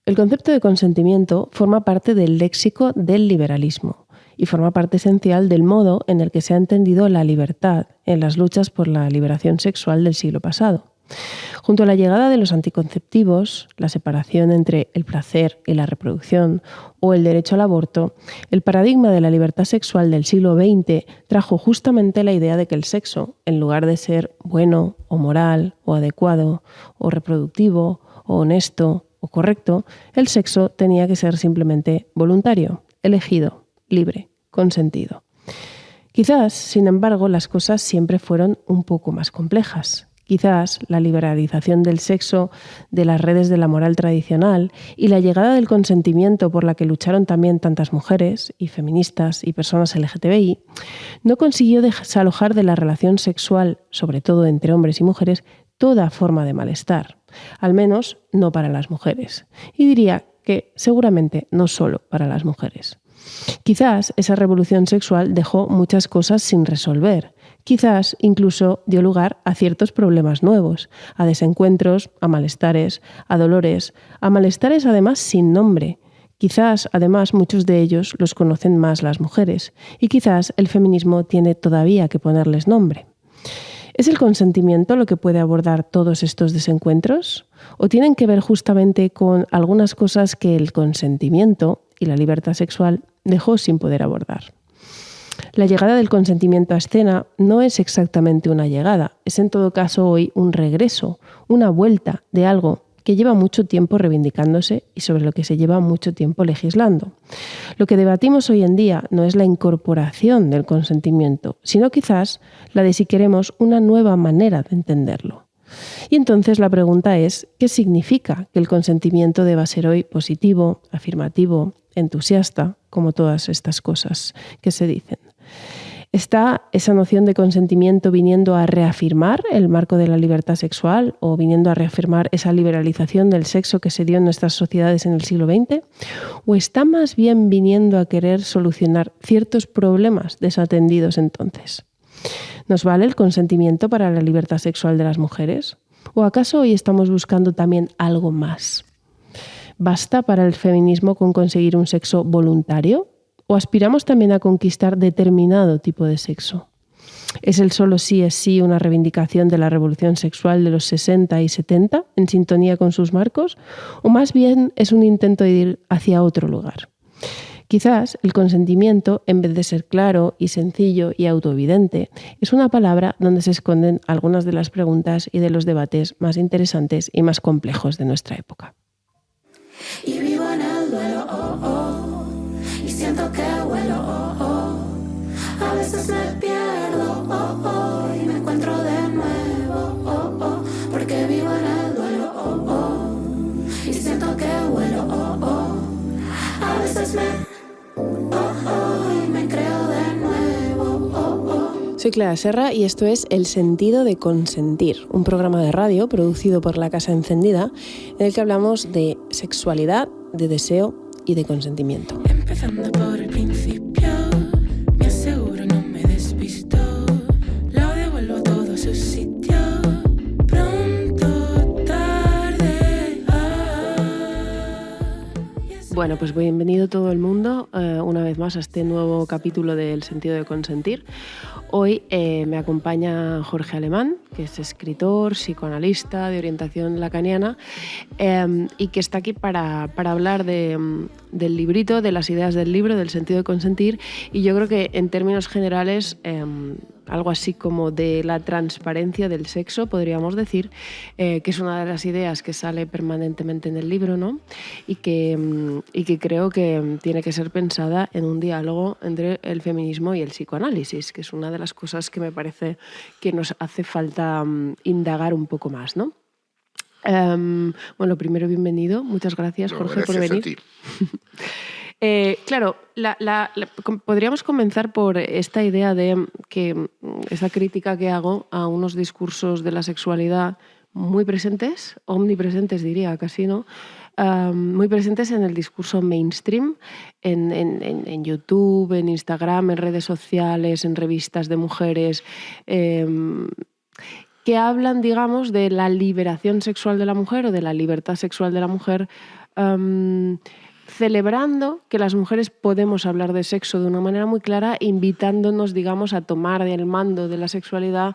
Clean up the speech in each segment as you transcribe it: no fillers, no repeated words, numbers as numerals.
El concepto de consentimiento forma parte del léxico del liberalismo y forma parte esencial del modo en el que se ha entendido la libertad en las luchas por la liberación sexual del siglo pasado. Junto a la llegada de los anticonceptivos, la separación entre el placer y la reproducción o el derecho al aborto, el paradigma de la libertad sexual del siglo XX trajo justamente la idea de que el sexo, en lugar de ser bueno o moral o adecuado o reproductivo o honesto o correcto, el sexo tenía que ser simplemente voluntario, elegido, libre, consentido. Quizás, sin embargo, las cosas siempre fueron un poco más complejas. Quizás la liberalización del sexo de las redes de la moral tradicional y la llegada del consentimiento por la que lucharon también tantas mujeres y feministas y personas LGTBI no consiguió desalojar de la relación sexual, sobre todo entre hombres y mujeres, toda forma de malestar. Al menos no para las mujeres. Y diría que seguramente no solo para las mujeres. Quizás esa revolución sexual dejó muchas cosas sin resolver. Quizás incluso dio lugar a ciertos problemas nuevos, a desencuentros, a malestares, a dolores, a malestares además sin nombre. Quizás, además, muchos de ellos los conocen más las mujeres y quizás el feminismo tiene todavía que ponerles nombre. ¿Es el consentimiento lo que puede abordar todos estos desencuentros? ¿O tienen que ver justamente con algunas cosas que el consentimiento y la libertad sexual dejó sin poder abordar? La llegada del consentimiento a escena no es exactamente una llegada, es en todo caso hoy un regreso, una vuelta de algo que lleva mucho tiempo reivindicándose y sobre lo que se lleva mucho tiempo legislando. Lo que debatimos hoy en día no es la incorporación del consentimiento, sino quizás la de si queremos una nueva manera de entenderlo. Y entonces la pregunta es, ¿qué significa que el consentimiento deba ser hoy positivo, afirmativo, entusiasta, como todas estas cosas que se dicen? ¿Está esa noción de consentimiento viniendo a reafirmar el marco de la libertad sexual o viniendo a reafirmar esa liberalización del sexo que se dio en nuestras sociedades en el siglo XX? ¿O está más bien viniendo a querer solucionar ciertos problemas desatendidos entonces? ¿Nos vale el consentimiento para la libertad sexual de las mujeres? ¿O acaso hoy estamos buscando también algo más? ¿Basta para el feminismo con conseguir un sexo voluntario? ¿O aspiramos también a conquistar determinado tipo de sexo? ¿Es el solo sí es sí una reivindicación de la revolución sexual de los 60 y 70 en sintonía con sus marcos? ¿O más bien es un intento de ir hacia otro lugar? Quizás el consentimiento, en vez de ser claro y sencillo y autoevidente, es una palabra donde se esconden algunas de las preguntas y de los debates más interesantes y más complejos de nuestra época. Y vivo en el duelo, oh, oh, y siento que vuelo, oh, oh. A veces me pierdo, oh, oh, y me encuentro de nuevo, oh, oh, porque vivo en el duelo, oh, oh, y siento que vuelo, oh, oh. A veces me creo de nuevo, oh, oh. Soy Clara Serra y esto es El sentido de consentir, un programa de radio producido por La Casa Encendida en el que hablamos de sexualidad, de deseo y de consentimiento. Empezando por el principio, me aseguro no me despisto, lo devuelvo todo a su sitio, pronto, tarde. Bueno, pues bienvenido todo el mundo una vez más a este nuevo capítulo de El sentido de consentir. Hoy me acompaña Jorge Alemán, que es escritor, psicoanalista de orientación lacaniana y que está aquí para hablar del librito, de las ideas del libro, del sentido de consentir, y yo creo que en términos generales algo así como de la transparencia del sexo, podríamos decir, que es una de las ideas que sale permanentemente en el libro, ¿no? Y que creo que tiene que ser pensada en un diálogo entre el feminismo y el psicoanálisis, que es una de las cosas que me parece que nos hace falta indagar un poco más, ¿no? Bueno, primero bienvenido. Muchas gracias, Jorge, por venir. Gracias a ti. Claro, podríamos comenzar por esta idea de que esa crítica que hago a unos discursos de la sexualidad muy presentes, omnipresentes diría casi, ¿no? Muy presentes en el discurso mainstream, en YouTube, en Instagram, en redes sociales, en revistas de mujeres, que hablan, digamos, de la liberación sexual de la mujer o de la libertad sexual de la mujer celebrando que las mujeres podemos hablar de sexo de una manera muy clara, invitándonos, digamos, a tomar el mando de la sexualidad,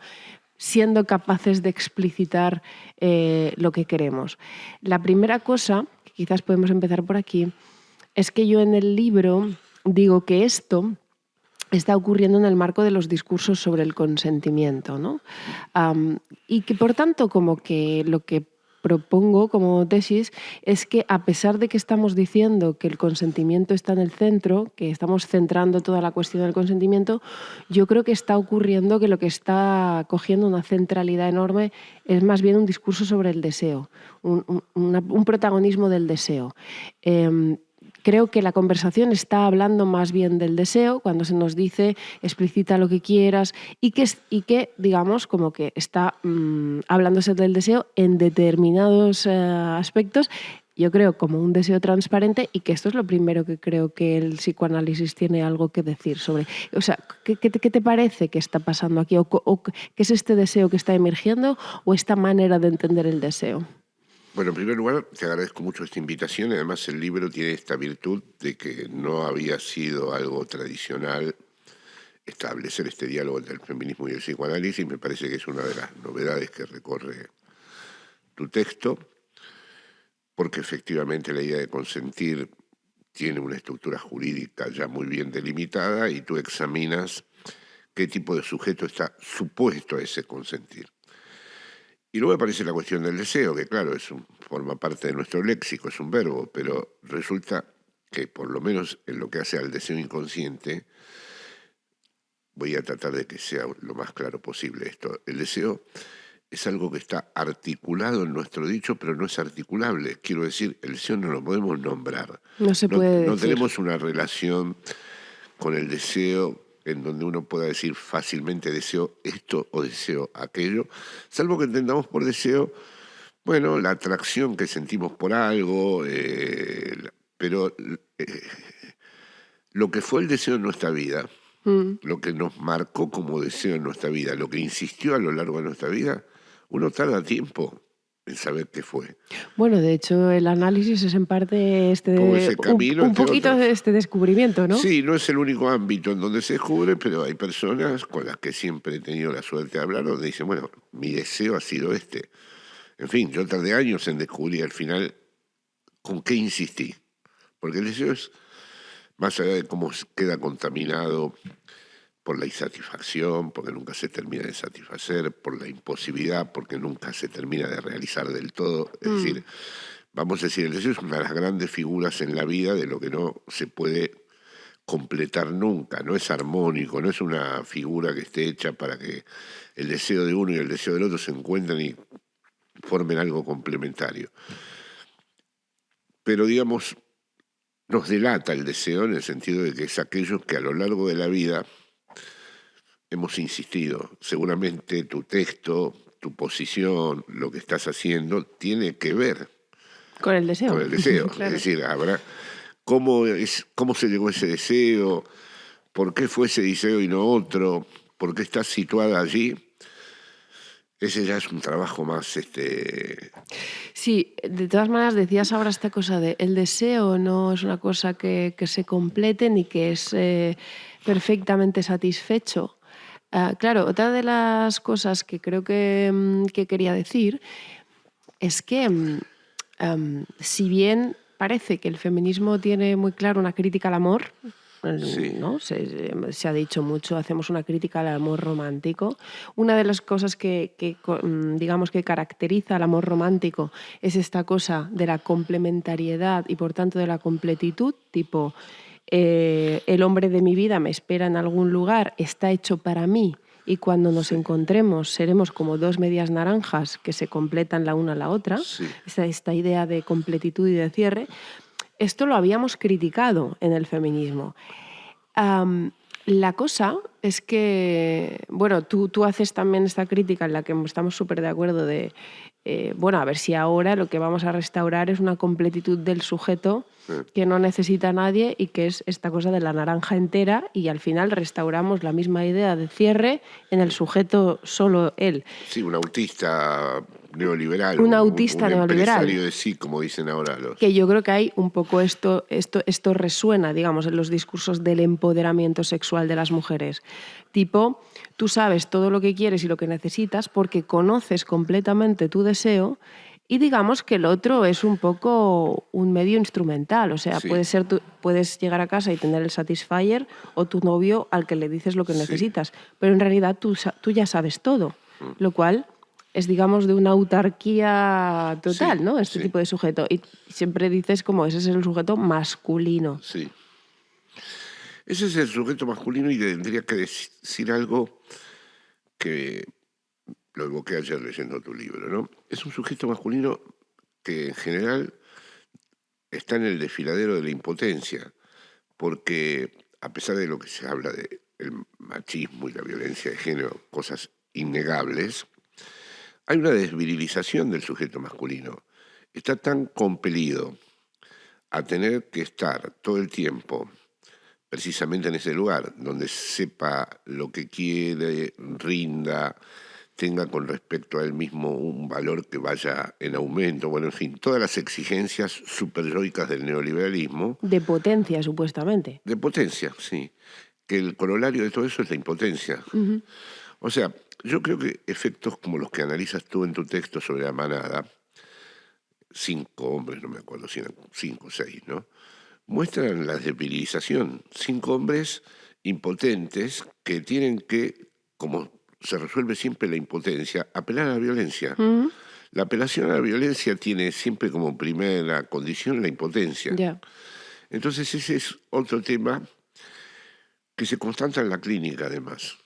siendo capaces de explicitar lo que queremos. La primera cosa, que quizás podemos empezar por aquí, es que yo en el libro digo que esto está ocurriendo en el marco de los discursos sobre el consentimiento, ¿no? Y que, por tanto, como que lo que propongo como tesis es que, a pesar de que estamos diciendo que el consentimiento está en el centro, que estamos centrando toda la cuestión del consentimiento, yo creo que está ocurriendo que lo que está cogiendo una centralidad enorme es más bien un discurso sobre el deseo, un protagonismo del deseo. Creo que la conversación está hablando más bien del deseo cuando se nos dice explicita lo que quieras y que digamos, como que está hablándose del deseo en determinados aspectos, yo creo como un deseo transparente, y que esto es lo primero que creo que el psicoanálisis tiene algo que decir sobre. O sea, ¿qué te parece que está pasando aquí? ¿O qué es este deseo que está emergiendo o esta manera de entender el deseo? Bueno, en primer lugar, te agradezco mucho esta invitación. Además, el libro tiene esta virtud de que no había sido algo tradicional establecer este diálogo entre el feminismo y el psicoanálisis. Me parece que es una de las novedades que recorre tu texto, porque efectivamente la idea de consentir tiene una estructura jurídica ya muy bien delimitada y tú examinas qué tipo de sujeto está supuesto a ese consentir. Y luego aparece la cuestión del deseo, que claro, forma parte de nuestro léxico, es un verbo, pero resulta que por lo menos en lo que hace al deseo inconsciente, voy a tratar de que sea lo más claro posible esto. El deseo es algo que está articulado en nuestro dicho, pero no es articulable. Quiero decir, el deseo no lo podemos nombrar. No se puede decir. No tenemos una relación con el deseo en donde uno pueda decir fácilmente deseo esto o deseo aquello, salvo que entendamos por deseo, bueno, la atracción que sentimos por algo, pero lo que fue el deseo en nuestra vida, lo que nos marcó como deseo en nuestra vida, lo que insistió a lo largo de nuestra vida, uno tarda tiempo en saber qué fue. Bueno, de hecho, el análisis es en parte un poquito de este descubrimiento, ¿no? Sí, no es el único ámbito en donde se descubre, pero hay personas con las que siempre he tenido la suerte de hablar, donde dicen, bueno, mi deseo ha sido este. En fin, yo tardé años en descubrir al final con qué insistí. Porque el deseo es, más allá de cómo queda contaminado por la insatisfacción, porque nunca se termina de satisfacer, por la imposibilidad, porque nunca se termina de realizar del todo. Es decir, vamos a decir, el deseo es una de las grandes figuras en la vida de lo que no se puede completar nunca, no es armónico, no es una figura que esté hecha para que el deseo de uno y el deseo del otro se encuentren y formen algo complementario. Pero digamos, nos delata el deseo en el sentido de que es aquello que a lo largo de la vida hemos insistido. Seguramente tu texto, tu posición, lo que estás haciendo, tiene que ver con el deseo. Con el deseo. Claro. Es decir, habrá cómo se llegó a ese deseo, por qué fue ese deseo y no otro, por qué estás situada allí. Ese ya es un trabajo más... Sí, de todas maneras decías ahora esta cosa de el deseo no es una cosa que se complete ni que es perfectamente satisfecho. Claro, otra de las cosas que creo que quería decir es que si bien parece que el feminismo tiene muy claro una crítica al amor, Sí. ¿no? Se ha dicho mucho, hacemos una crítica al amor romántico. Una de las cosas que digamos que caracteriza al amor romántico es esta cosa de la complementariedad y por tanto de la completitud, tipo el hombre de mi vida me espera en algún lugar, está hecho para mí y cuando nos encontremos seremos como dos medias naranjas que se completan la una a la otra. Sí. Esta idea de completitud y de cierre. Esto lo habíamos criticado en el feminismo. La cosa es que, bueno, tú haces también esta crítica en la que estamos súper de acuerdo de, bueno, a ver si ahora lo que vamos a restaurar es una completitud del sujeto que no necesita a nadie y que es esta cosa de la naranja entera, y al final restauramos la misma idea de cierre en el sujeto solo él. Sí, un autista neoliberal. Un autista neoliberal. Empresario de sí, como dicen ahora los... Que yo creo que hay un poco esto resuena, digamos, en los discursos del empoderamiento sexual de las mujeres. Tipo, tú sabes todo lo que quieres y lo que necesitas porque conoces completamente tu deseo, y digamos que el otro es un poco un medio instrumental. O sea, Sí. puedes llegar a casa y tener el Satisfyer, o tu novio al que le dices lo que Sí. necesitas. Pero en realidad tú ya sabes todo, lo cual es, digamos, de una autarquía total, Sí, ¿no? Este sí. tipo de sujeto. Y siempre dices como ese es el sujeto masculino. Sí. Ese es el sujeto masculino y tendría que decir algo que lo evoqué ayer leyendo tu libro, ¿no? Es un sujeto masculino que en general está en el desfiladero de la impotencia, porque a pesar de lo que se habla del machismo y la violencia de género, cosas innegables, hay una desvirilización del sujeto masculino. Está tan compelido a tener que estar todo el tiempo precisamente en ese lugar, donde sepa lo que quiere, rinda, tenga con respecto a él mismo un valor que vaya en aumento, bueno, en fin, todas las exigencias superyoicas del neoliberalismo, De potencia, supuestamente. de potencia, sí, que el corolario de todo eso es la impotencia. O sea, yo creo que efectos como los que analizas tú en tu texto sobre la manada, 5 hombres, no me acuerdo si eran 5 o 6, ¿no? Muestran la desvirilización. 5 hombres impotentes que tienen que, como se resuelve siempre la impotencia, apelar a la violencia. La apelación a la violencia tiene siempre como primera condición la impotencia. Ya. Entonces ese es otro tema que se constata en la clínica, además.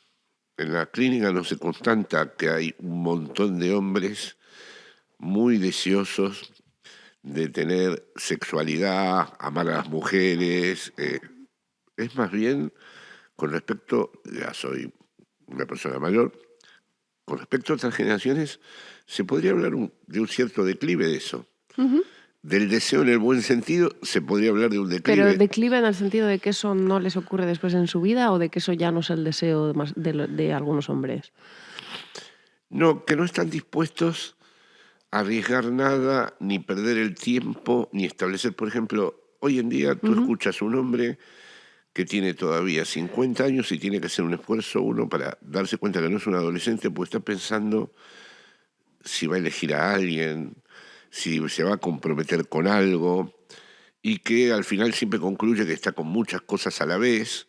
En la clínica no se constata que hay un montón de hombres muy deseosos de tener sexualidad, amar a las mujeres. Es más bien con respecto, ya soy una persona mayor, con respecto a otras generaciones, se podría hablar de un cierto declive de eso. Del deseo en el buen sentido, se podría hablar de un declive. Pero declive en el sentido de que eso no les ocurre después en su vida, o de que eso ya no es el deseo de algunos hombres. No, que no están dispuestos a arriesgar nada, ni perder el tiempo, ni establecer, por ejemplo, hoy en día tú escuchas a un hombre que tiene todavía 50 años y tiene que hacer un esfuerzo uno para darse cuenta que no es un adolescente, porque está pensando si va a elegir a alguien, si se va a comprometer con algo, y que al final siempre concluye que está con muchas cosas a la vez,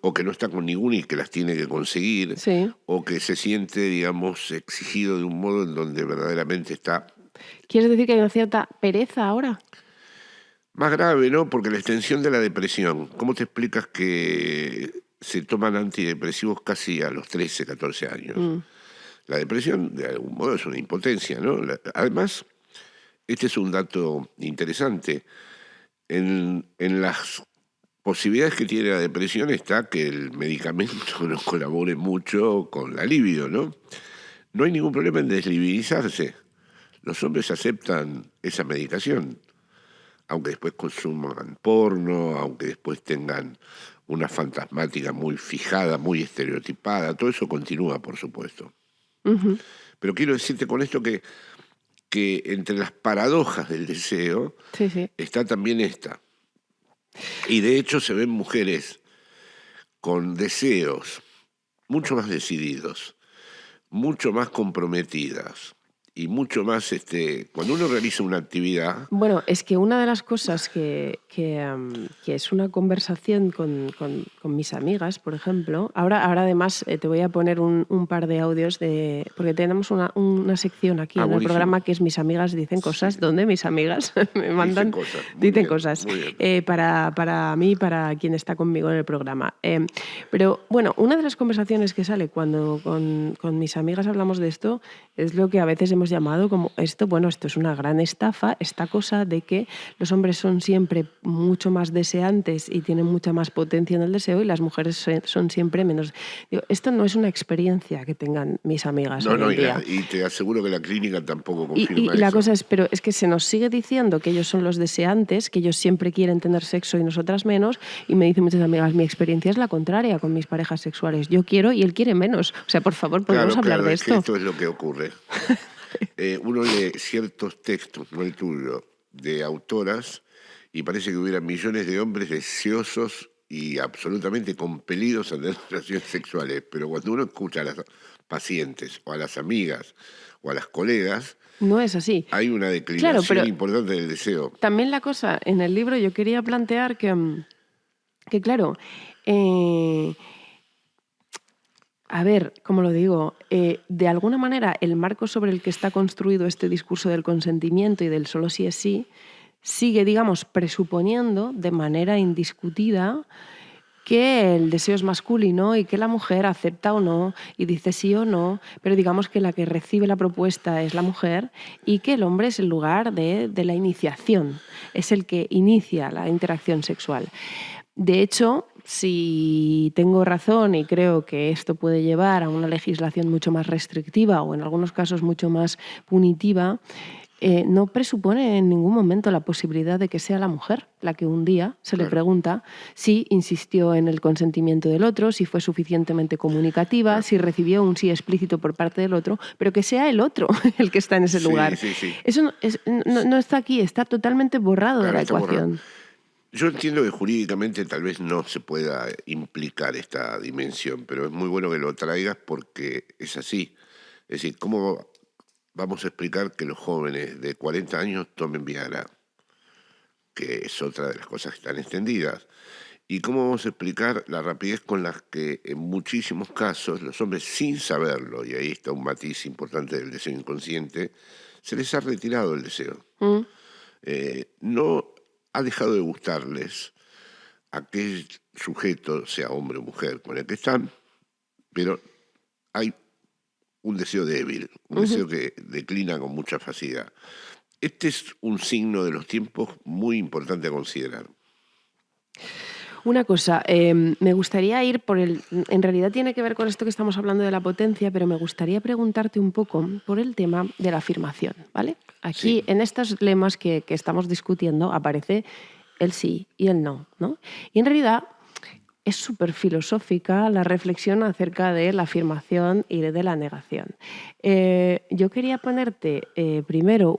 o que no está con ninguna y que las tiene que conseguir, Sí. o que se siente, digamos, exigido de un modo en donde verdaderamente está ¿Quieres decir que hay una cierta pereza ahora? más grave, ¿no? Porque la extensión de la depresión, ¿cómo te explicas que se toman antidepresivos casi a los 13, 14 años? La depresión, de algún modo, es una impotencia, ¿no? Además, este es un dato interesante. En las posibilidades que tiene la depresión está que el medicamento no colabore mucho con la libido, ¿no? No hay ningún problema en deslibirizarse. Los hombres aceptan esa medicación, aunque después consuman porno, aunque después tengan una fantasmática muy fijada, muy estereotipada, todo eso continúa, por supuesto. Pero quiero decirte con esto que entre las paradojas del deseo Sí, sí. está también esta. Y de hecho se ven mujeres con deseos mucho más decididos, mucho más comprometidas y mucho más, cuando uno realiza una actividad, Bueno, es que una de las cosas que es una conversación con mis amigas, por ejemplo, ahora además te voy a poner un par de audios, porque tenemos una sección aquí en el buenísimo. programa que es Mis amigas dicen cosas, donde mis amigas me mandan, cosas, muy dicen bien, cosas muy bien. para mí, para quien está conmigo en el programa. Pero bueno, una de las conversaciones que sale cuando con mis amigas hablamos de esto es lo que a veces hemos hemos llamado como esto, bueno, esto es una gran estafa, esta cosa de que los hombres son siempre mucho más deseantes y tienen mucha más potencia en el deseo y las mujeres son siempre menos. Digo, esto no es una experiencia que tengan mis amigas hoy en día. Y te aseguro que la clínica tampoco Y confirma la eso. cosa es, pero es que se nos sigue diciendo que ellos son los deseantes, que ellos siempre quieren tener sexo y nosotras menos, y me dicen muchas amigas, mi experiencia es la contraria con mis parejas sexuales. Yo quiero y él quiere menos. O sea, por favor, podemos hablar de es esto. que esto es lo que ocurre. Uno lee ciertos textos, no el tuyo, de autoras, y parece que hubiera millones de hombres deseosos y absolutamente compelidos a tener relaciones sexuales. Pero cuando uno escucha a las pacientes, o a las amigas, o a las colegas, No es así. hay una declinación pero importante del deseo. también la cosa, en el libro yo quería plantear que claro, a ver, ¿cómo lo digo? De alguna manera, el marco sobre el que está construido este discurso del consentimiento y del solo sí es sí, sigue, digamos, presuponiendo de manera indiscutida que el deseo es masculino y que la mujer acepta o no y dice sí o no, pero digamos que la que recibe la propuesta es la mujer y que el hombre es el lugar de la iniciación, es el que inicia la interacción sexual. De hecho, si tengo razón y creo que esto puede llevar a una legislación mucho más restrictiva o en algunos casos mucho más punitiva, no presupone en ningún momento la posibilidad de que sea la mujer la que un día se le pregunta si insistió en el consentimiento del otro, si fue suficientemente comunicativa, si recibió un sí explícito por parte del otro, pero que sea el otro el que está en ese lugar. Sí. Eso no está aquí, está totalmente borrado de la Está ecuación. borrado. Yo entiendo que jurídicamente tal vez no se pueda implicar esta dimensión, pero es muy bueno que lo traigas porque es así. Es decir, ¿cómo vamos a explicar que los jóvenes de 40 años tomen Viagra? Que es otra de las cosas que están extendidas. ¿Y cómo vamos a explicar la rapidez con la que en muchísimos casos los hombres, sin saberlo, y ahí está un matiz importante del deseo inconsciente, se les ha retirado el deseo? No ha dejado de gustarles aquel sujeto, sea hombre o mujer, con el que están, pero hay un deseo débil, un deseo que declina con mucha facilidad. Este es un signo de los tiempos muy importante a considerar. Una cosa, me gustaría ir por el... En realidad tiene que ver con esto que estamos hablando de la potencia, pero me gustaría preguntarte un poco por el tema de la afirmación, ¿vale? Aquí, Sí. en estos lemas que estamos discutiendo, aparece el sí y el no, ¿no? Y en realidad es súper filosófica la reflexión acerca de la afirmación y de la negación. Yo quería ponerte primero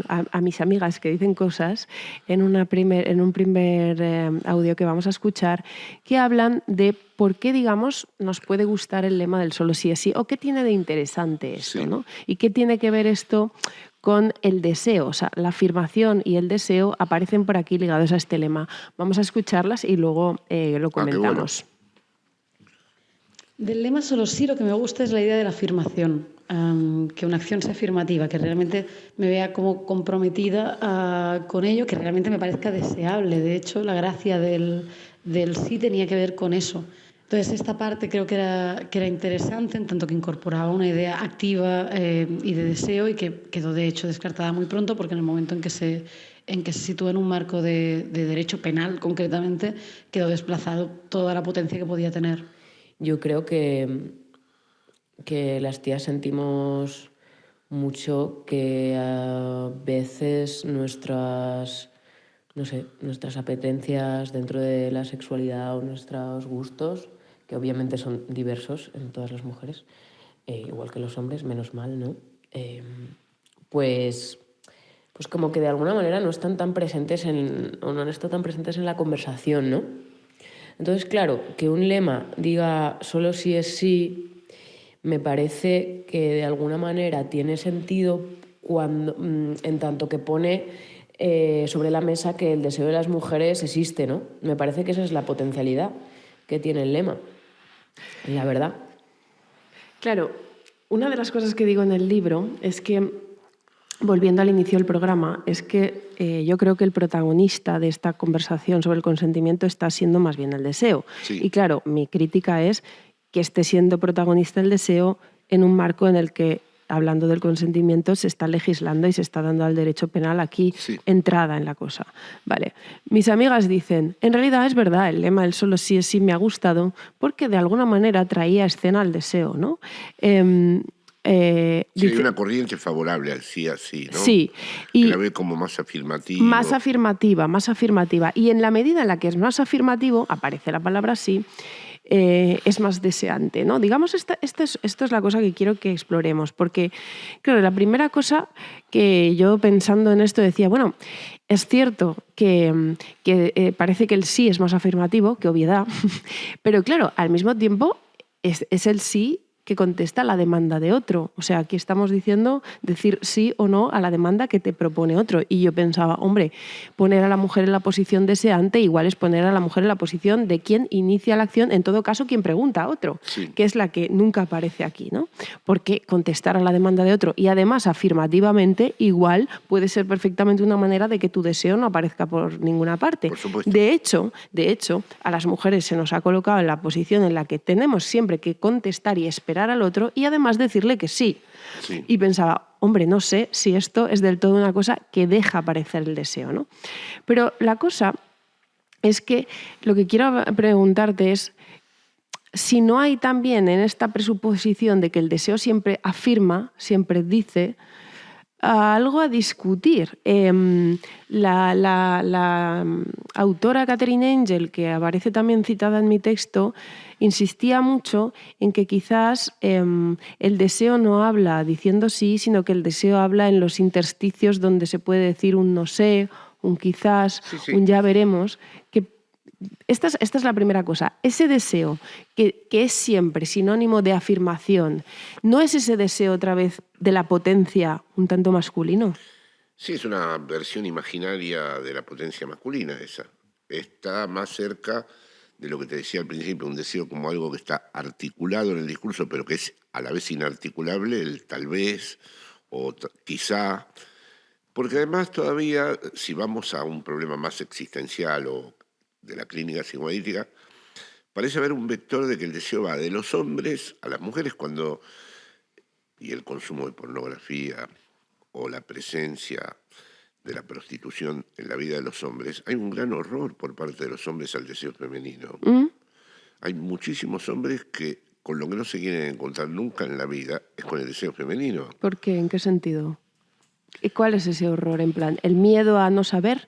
a mis amigas que dicen cosas en un primer audio que vamos a escuchar que hablan de por qué, digamos, nos puede gustar el lema del solo sí es sí o qué tiene de interesante esto, Sí. ¿no? Y qué tiene que ver esto con el deseo, o sea, la afirmación y el deseo aparecen por aquí ligados a este lema. Vamos a escucharlas y luego lo comentamos. Del lema solo sí, lo que me gusta es la idea de la afirmación, que una acción sea afirmativa, que realmente me vea como comprometida con ello, que realmente me parezca deseable. De hecho, la gracia del sí tenía que ver con eso. Entonces, esta parte creo que era interesante, en tanto que incorporaba una idea activa y de deseo y que quedó, de hecho, descartada muy pronto, porque en el momento en que se sitúa en un marco de derecho penal, concretamente, quedó desplazado toda la potencia que podía tener. Yo creo que las tías sentimos mucho que a veces nuestras apetencias dentro de la sexualidad o nuestros gustos, que obviamente son diversos en todas las mujeres, igual que los hombres, menos mal, ¿no? Pues como que de alguna manera no están tan presentes o no han estado tan presentes en la conversación, ¿no? Entonces, claro, que un lema diga solo sí es sí, me parece que de alguna manera tiene sentido cuando, en tanto que pone sobre la mesa que el deseo de las mujeres existe, ¿no? Me parece que esa es la potencialidad que tiene el lema, la verdad. Claro, una de las cosas que digo en el libro es que, volviendo al inicio del programa, es que yo creo que el protagonista de esta conversación sobre el consentimiento está siendo más bien el deseo. Sí. Y claro, mi crítica es que esté siendo protagonista el deseo en un marco en el que hablando del consentimiento, se está legislando y se está dando al derecho penal aquí entrada en la cosa. Vale. Mis amigas dicen, en realidad es verdad, el lema del solo sí es sí me ha gustado porque de alguna manera traía a escena el deseo, ¿no? Hay una corriente favorable al sí así, ¿no? Sí. Y que la ve como más afirmativa. Más afirmativa. Y en la medida en la que es más afirmativo, aparece la palabra sí, es más deseante, ¿no? Digamos, esto es la cosa que quiero que exploremos, porque, claro, la primera cosa que yo pensando en esto decía, bueno, es cierto que parece que el sí es más afirmativo, que obviedad, pero claro, al mismo tiempo es el sí que contesta la demanda de otro. O sea, aquí estamos diciendo decir sí o no a la demanda que te propone otro. Y yo pensaba, hombre, poner a la mujer en la posición deseante igual es poner a la mujer en la posición de quien inicia la acción, en todo caso, quien pregunta a otro, que es la que nunca aparece aquí, ¿no? Porque contestar a la demanda de otro y además afirmativamente igual puede ser perfectamente una manera de que tu deseo no aparezca por ninguna parte. Por supuesto. De hecho, a las mujeres se nos ha colocado en la posición en la que tenemos siempre que contestar y esperar al otro y además decirle que sí. Y pensaba, hombre, no sé si esto es del todo una cosa que deja aparecer el deseo, ¿no? Pero la cosa es que lo que quiero preguntarte es si no hay también en esta presuposición de que el deseo siempre afirma, siempre dice, algo a discutir. La autora Catherine Angel, que aparece también citada en mi texto, insistía mucho en que quizás el deseo no habla diciendo sí, sino que el deseo habla en los intersticios donde se puede decir un no sé, un quizás, un ya veremos, que esta es la primera cosa. Ese deseo, que es siempre sinónimo de afirmación, ¿no es ese deseo otra vez de la potencia un tanto masculino? Sí, es una versión imaginaria de la potencia masculina esa. Está más cerca de lo que te decía al principio, un deseo como algo que está articulado en el discurso, pero que es a la vez inarticulable, el tal vez o quizá. Porque además todavía, si vamos a un problema más existencial o de la clínica psicoanalítica, parece haber un vector de que el deseo va de los hombres a las mujeres y el consumo de pornografía o la presencia de la prostitución en la vida de los hombres, hay un gran horror por parte de los hombres al deseo femenino. Hay muchísimos hombres que con lo que no se quieren encontrar nunca en la vida es con el deseo femenino. ¿Por qué? ¿En qué sentido? ¿Y cuál es ese horror? En plan, ¿el miedo a no saber?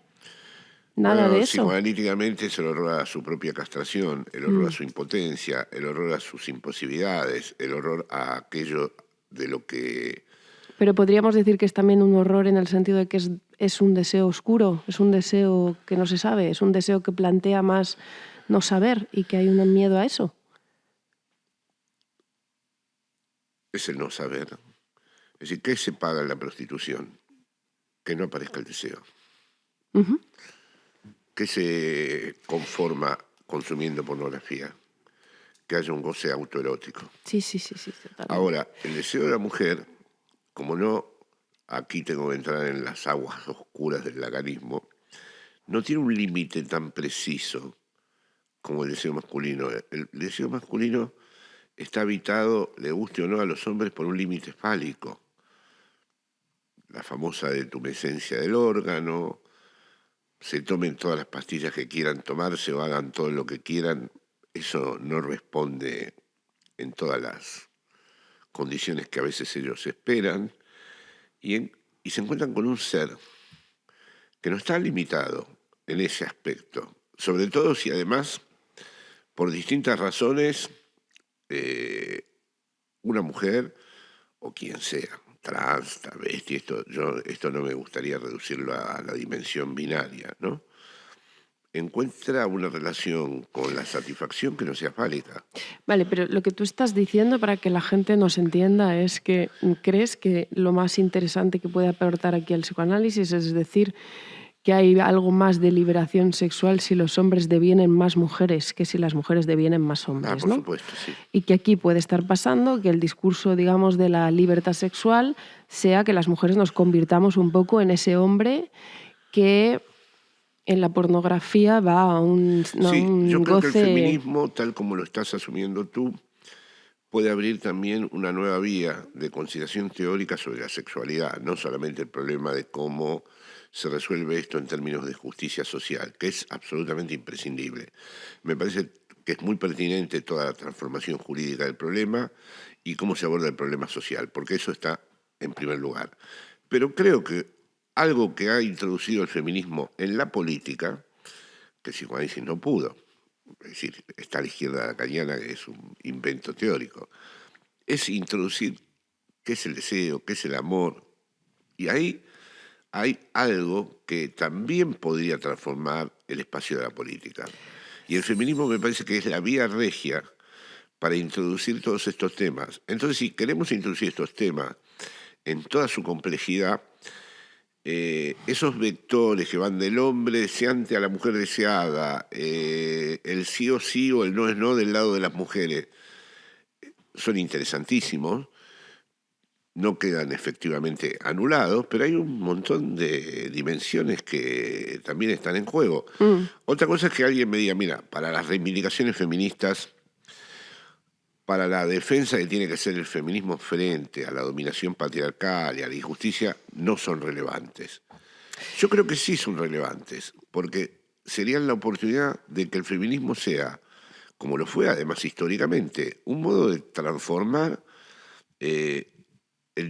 Nada de eso. Psicoanalíticamente es el horror a su propia castración, el horror a su impotencia, el horror a sus imposibilidades, el horror a aquello de lo que... Pero podríamos decir que es también un horror en el sentido de que es un deseo oscuro, es un deseo que no se sabe, es un deseo que plantea más no saber y que hay un miedo a eso. Es el no saber. Es decir, ¿qué se paga en la prostitución? Que no aparezca el deseo. ¿Qué se conforma consumiendo pornografía? Que haya un goce autoerótico. Sí, totalmente. Ahora, el deseo de la mujer, como no, aquí tengo que entrar en las aguas oscuras del lacanismo, no tiene un límite tan preciso como el deseo masculino. El deseo masculino está habitado, le guste o no a los hombres, por un límite fálico. La famosa detumescencia del órgano, se tomen todas las pastillas que quieran tomarse o hagan todo lo que quieran, eso no responde en todas las condiciones que a veces ellos esperan, y se encuentran con un ser que no está limitado en ese aspecto, sobre todo si además, por distintas razones, una mujer o quien sea, trans, travesti, esto no me gustaría reducirlo a la dimensión binaria, ¿no? Encuentra una relación con la satisfacción que no sea fálica. Vale, pero lo que tú estás diciendo para que la gente nos entienda es que crees que lo más interesante que puede aportar aquí al psicoanálisis es decir que hay algo más de liberación sexual si los hombres devienen más mujeres que si las mujeres devienen más hombres, por ¿no? Supuesto, sí. Y que aquí puede estar pasando que el discurso, digamos, de la libertad sexual sea que las mujeres nos convirtamos un poco en ese hombre que en la pornografía va a un yo creo goce... que el feminismo, tal como lo estás asumiendo tú, puede abrir también una nueva vía de consideración teórica sobre la sexualidad, no solamente el problema de cómo se resuelve esto en términos de justicia social, que es absolutamente imprescindible. Me parece que es muy pertinente toda la transformación jurídica del problema y cómo se aborda el problema social, porque eso está en primer lugar. Pero creo que algo que ha introducido el feminismo en la política, que el psicoanálisis no pudo, es decir, está a la izquierda lacaniana, que es un invento teórico, es introducir qué es el deseo, qué es el amor, y ahí hay algo que también podría transformar el espacio de la política. Y el feminismo me parece que es la vía regia para introducir todos estos temas. Entonces, si queremos introducir estos temas en toda su complejidad, esos vectores que van del hombre deseante a la mujer deseada, el sí o sí o el no es no del lado de las mujeres, son interesantísimos, no quedan efectivamente anulados, pero hay un montón de dimensiones que también están en juego. Otra cosa es que alguien me diga, mira, para las reivindicaciones feministas, para la defensa que tiene que ser el feminismo frente a la dominación patriarcal y a la injusticia, no son relevantes. Yo creo que sí son relevantes, porque serían la oportunidad de que el feminismo sea, como lo fue además históricamente, un modo de transformar el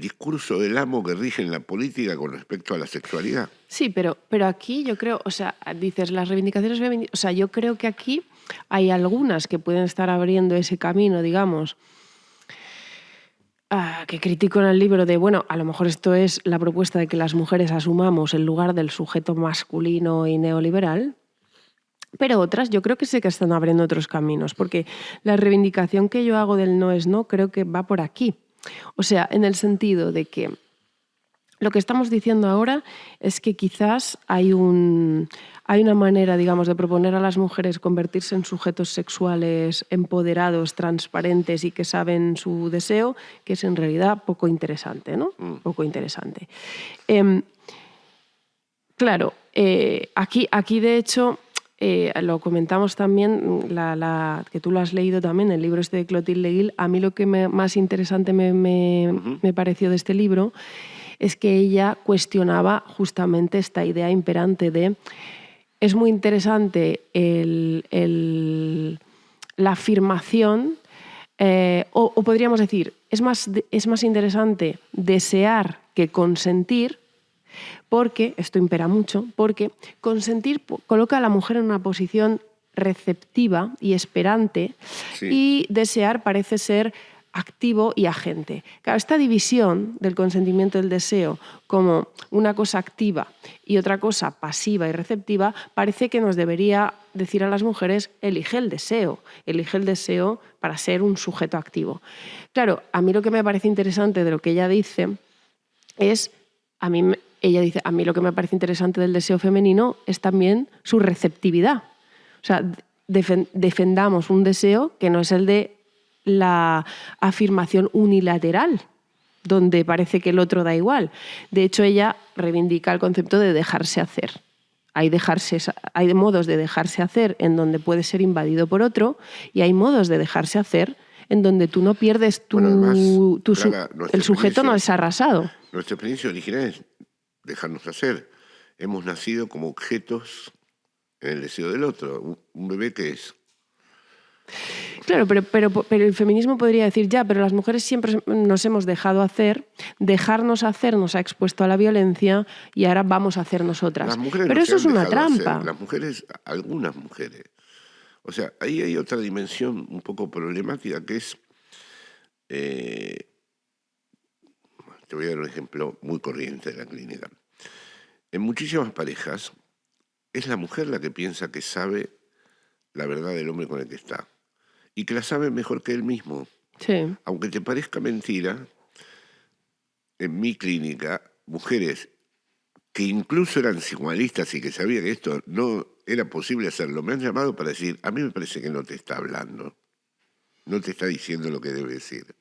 discurso del amo que rige en la política con respecto a la sexualidad. Sí, pero aquí yo creo, o sea, dices las reivindicaciones feministas, o sea, yo creo que aquí hay algunas que pueden estar abriendo ese camino, digamos, que critico en el libro de, bueno, a lo mejor esto es la propuesta de que las mujeres asumamos el lugar del sujeto masculino y neoliberal, pero otras yo creo que sí que están abriendo otros caminos, porque la reivindicación que yo hago del no es no creo que va por aquí. O sea, en el sentido de que lo que estamos diciendo ahora es que quizás hay una manera, digamos, de proponer a las mujeres convertirse en sujetos sexuales empoderados, transparentes y que saben su deseo, que es en realidad poco interesante, ¿no? Poco interesante. Claro, aquí de hecho, lo comentamos también, que tú lo has leído también, el libro este de Clotilde Guil. A mí lo que más interesante me pareció de este libro es que ella cuestionaba justamente esta idea imperante de es muy interesante la afirmación, o podríamos decir, es más interesante desear que consentir, porque, esto impera mucho, porque consentir coloca a la mujer en una posición receptiva y esperante, sí, y desear parece ser activo y agente. Claro, esta división del consentimiento y del deseo como una cosa activa y otra cosa pasiva y receptiva parece que nos debería decir a las mujeres elige el deseo para ser un sujeto activo. Claro, a mí lo que me parece interesante de lo que ella dice es, ella dice, a mí lo que me parece interesante del deseo femenino es también su receptividad. O sea, defendamos un deseo que no es el de la afirmación unilateral, donde parece que el otro da igual. De hecho, ella reivindica el concepto de dejarse hacer. Hay modos de dejarse hacer en donde puede ser invadido por otro y hay modos de dejarse hacer en donde tú no pierdes el sujeto no es arrasado. Nuestra experiencia original es dejarnos hacer. Hemos nacido como objetos en el deseo del otro. ¿Un bebé qué es? Claro, pero el feminismo podría decir, ya, pero las mujeres siempre nos hemos dejado hacer, dejarnos hacer nos ha expuesto a la violencia y ahora vamos a hacer nosotras. Pero eso es una trampa. Las mujeres, algunas mujeres. O sea, ahí hay otra dimensión un poco problemática que es... te voy a dar un ejemplo muy corriente de la clínica. En muchísimas parejas es la mujer la que piensa que sabe la verdad del hombre con el que está y que la sabe mejor que él mismo. Sí. Aunque te parezca mentira, en mi clínica, mujeres que incluso eran psicoanalistas y que sabían que esto no era posible hacerlo, me han llamado para decir, a mí me parece que no te está hablando, no te está diciendo lo que debe decir.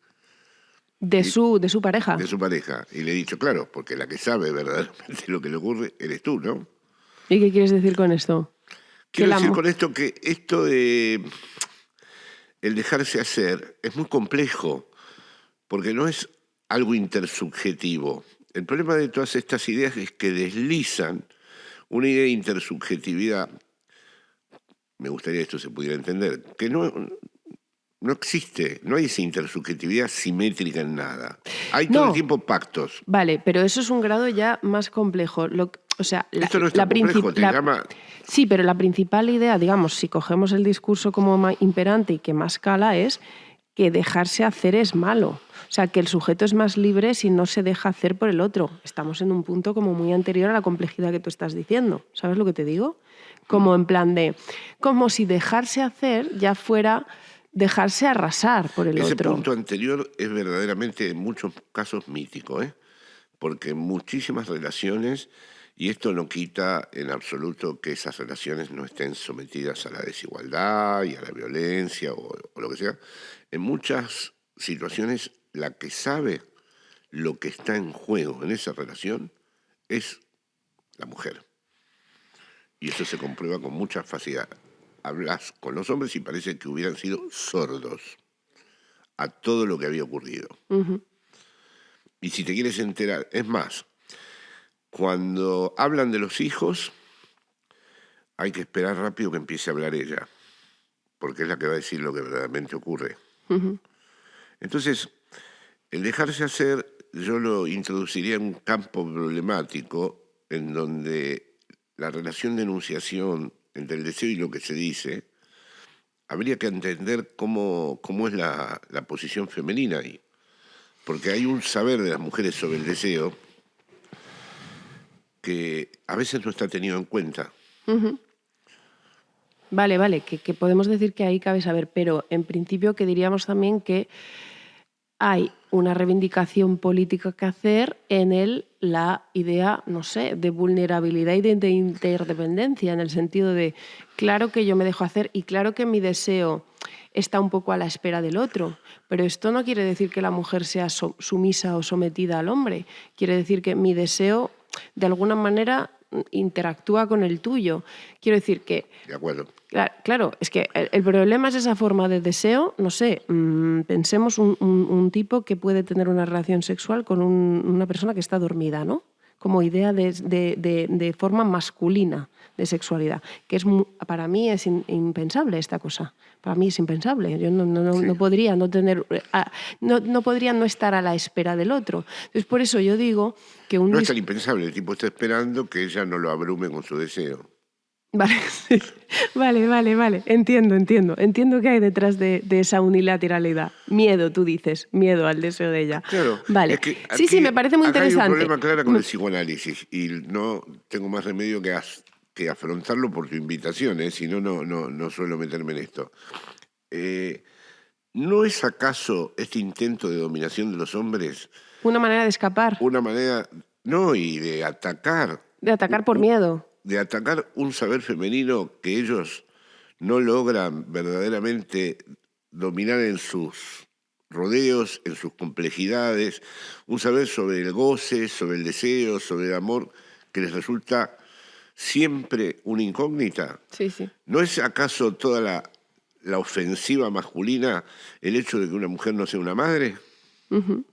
De su pareja. De su pareja. Y le he dicho, claro, porque la que sabe verdaderamente lo que le ocurre eres tú, ¿no? ¿Y qué quieres decir con esto? Quiero decir con esto que esto de el dejarse hacer es muy complejo, porque no es algo intersubjetivo. El problema de todas estas ideas es que deslizan una idea de intersubjetividad, me gustaría que esto se pudiera entender, que no existe, no hay esa intersubjetividad simétrica en nada. Hay todo el tiempo pactos. Vale, pero eso es un grado ya más complejo. O sea, esto no es tan complejo, te llama... Sí, pero la principal idea, digamos, si cogemos el discurso como imperante y que más cala, es que dejarse hacer es malo. O sea, que el sujeto es más libre si no se deja hacer por el otro. Estamos en un punto como muy anterior a la complejidad que tú estás diciendo. ¿Sabes lo que te digo? Como en plan de... Como si dejarse hacer ya fuera dejarse arrasar por el otro. Ese punto anterior es verdaderamente en muchos casos mítico, porque en muchísimas relaciones, y esto no quita en absoluto que esas relaciones no estén sometidas a la desigualdad y a la violencia o lo que sea, en muchas situaciones la que sabe lo que está en juego en esa relación es la mujer. Y eso se comprueba con mucha facilidad. Hablas con los hombres y parece que hubieran sido sordos a todo lo que había ocurrido. Uh-huh. Y si te quieres enterar, es más, cuando hablan de los hijos, hay que esperar rápido que empiece a hablar ella, porque es la que va a decir lo que verdaderamente ocurre. Uh-huh. Entonces, el dejarse hacer, yo lo introduciría en un campo problemático en donde la relación de enunciación entre el deseo y lo que se dice, habría que entender cómo es la posición femenina ahí. Porque hay un saber de las mujeres sobre el deseo que a veces no está tenido en cuenta. Uh-huh. Vale, que podemos decir que ahí cabe saber, pero en principio que diríamos también que hay una reivindicación política que hacer en la idea, no sé, de vulnerabilidad y de interdependencia, en el sentido de, claro que yo me dejo hacer y claro que mi deseo está un poco a la espera del otro, pero esto no quiere decir que la mujer sea sumisa o sometida al hombre, quiere decir que mi deseo de alguna manera interactúa con el tuyo. Quiero decir que... De acuerdo. Claro, es que el problema es esa forma de deseo, no sé, pensemos un tipo que puede tener una relación sexual con una persona que está dormida, ¿no? Como idea de forma masculina de sexualidad, que es para mí es impensable esta cosa. Para mí es impensable. Yo no podría no tener, no podría no estar a la espera del otro. Entonces, por eso yo digo que no es tan impensable. El tipo está esperando que ella no lo abrume con su deseo. Vale, sí. Vale. Entiendo que hay detrás de esa unilateralidad. Miedo, tú dices, miedo al deseo de ella. Claro. Vale. Es que sí, me parece muy interesante. Hay un problema claro con el psicoanálisis y no tengo más remedio que afrontarlo por tu invitación, si no, no suelo meterme en esto. ¿No es acaso este intento de dominación de los hombres una manera de escapar? Una manera, no, y de atacar. De atacar por miedo. De atacar un saber femenino que ellos no logran verdaderamente dominar en sus rodeos, en sus complejidades, un saber sobre el goce, sobre el deseo, sobre el amor, que les resulta siempre una incógnita. Sí. ¿No es acaso toda la ofensiva masculina el hecho de que una mujer no sea una madre? Uh-huh.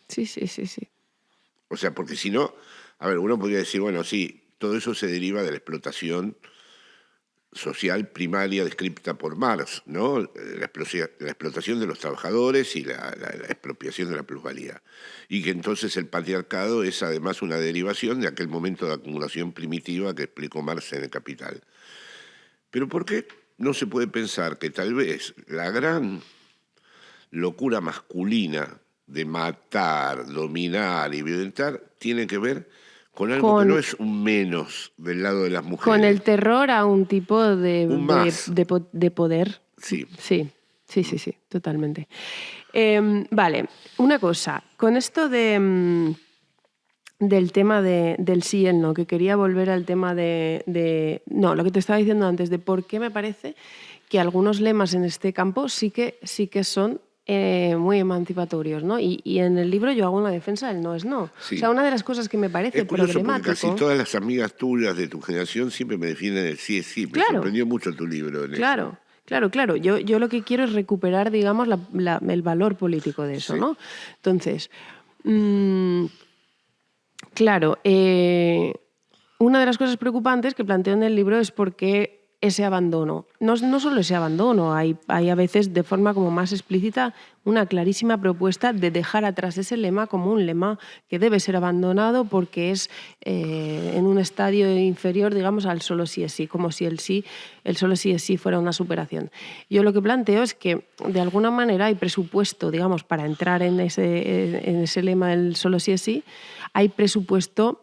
Sí. O sea, porque si no, a ver, uno podría decir, bueno, sí, todo eso se deriva de la explotación social primaria descrita por Marx, ¿no? La explotación de los trabajadores y la expropiación de la plusvalía. Y que entonces el patriarcado es además una derivación de aquel momento de acumulación primitiva que explicó Marx en El Capital. Pero ¿por qué no se puede pensar que tal vez la gran locura masculina de matar, dominar y violentar tiene que ver con algo que no es un menos del lado de las mujeres? Con el terror a un tipo de poder. Sí. Sí, totalmente. Vale, una cosa. Con esto del tema del sí y el no, que quería volver al tema no, lo que te estaba diciendo antes, de por qué me parece que algunos lemas en este campo sí que son muy emancipatorios, ¿no? Y en el libro yo hago una defensa del no es no. Sí. O sea, una de las cosas que me parece es curioso problemático... porque casi todas las amigas tuyas de tu generación siempre me defienden el sí es sí. Me sorprendió mucho tu libro en eso. Claro. Yo lo que quiero es recuperar, digamos, el valor político de eso, Sí. ¿no? Entonces, claro, una de las cosas preocupantes que planteo en el libro es por qué ese abandono. No solo ese abandono, hay a veces de forma como más explícita una clarísima propuesta de dejar atrás ese lema como un lema que debe ser abandonado porque es en un estadio inferior, digamos, al solo sí es sí, como si el solo sí es sí fuera una superación. Yo lo que planteo es que de alguna manera hay presupuesto, digamos, para entrar en ese lema del solo sí es sí, hay presupuesto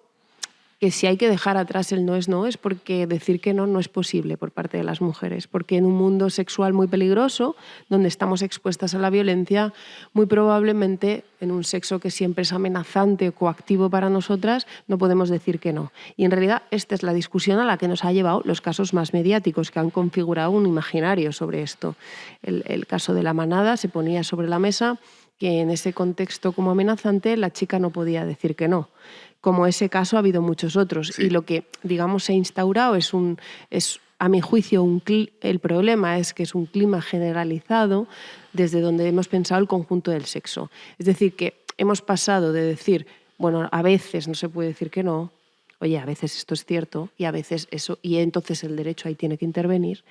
que si hay que dejar atrás el no es porque decir que no es posible por parte de las mujeres, porque en un mundo sexual muy peligroso, donde estamos expuestas a la violencia, muy probablemente en un sexo que siempre es amenazante o coactivo para nosotras, no podemos decir que no. Y en realidad esta es la discusión a la que nos ha llevado los casos más mediáticos, que han configurado un imaginario sobre esto. El caso de La Manada se ponía sobre la mesa que en ese contexto como amenazante la chica no podía decir que no. Como ese caso ha habido muchos otros. Sí. Y lo que, digamos, se ha instaurado es a mi juicio, el problema es que es un clima generalizado desde donde hemos pensado el conjunto del sexo. Es decir, que hemos pasado de decir, bueno, a veces no se puede decir que no, oye, a veces esto es cierto y a veces eso, y entonces el derecho ahí tiene que intervenir,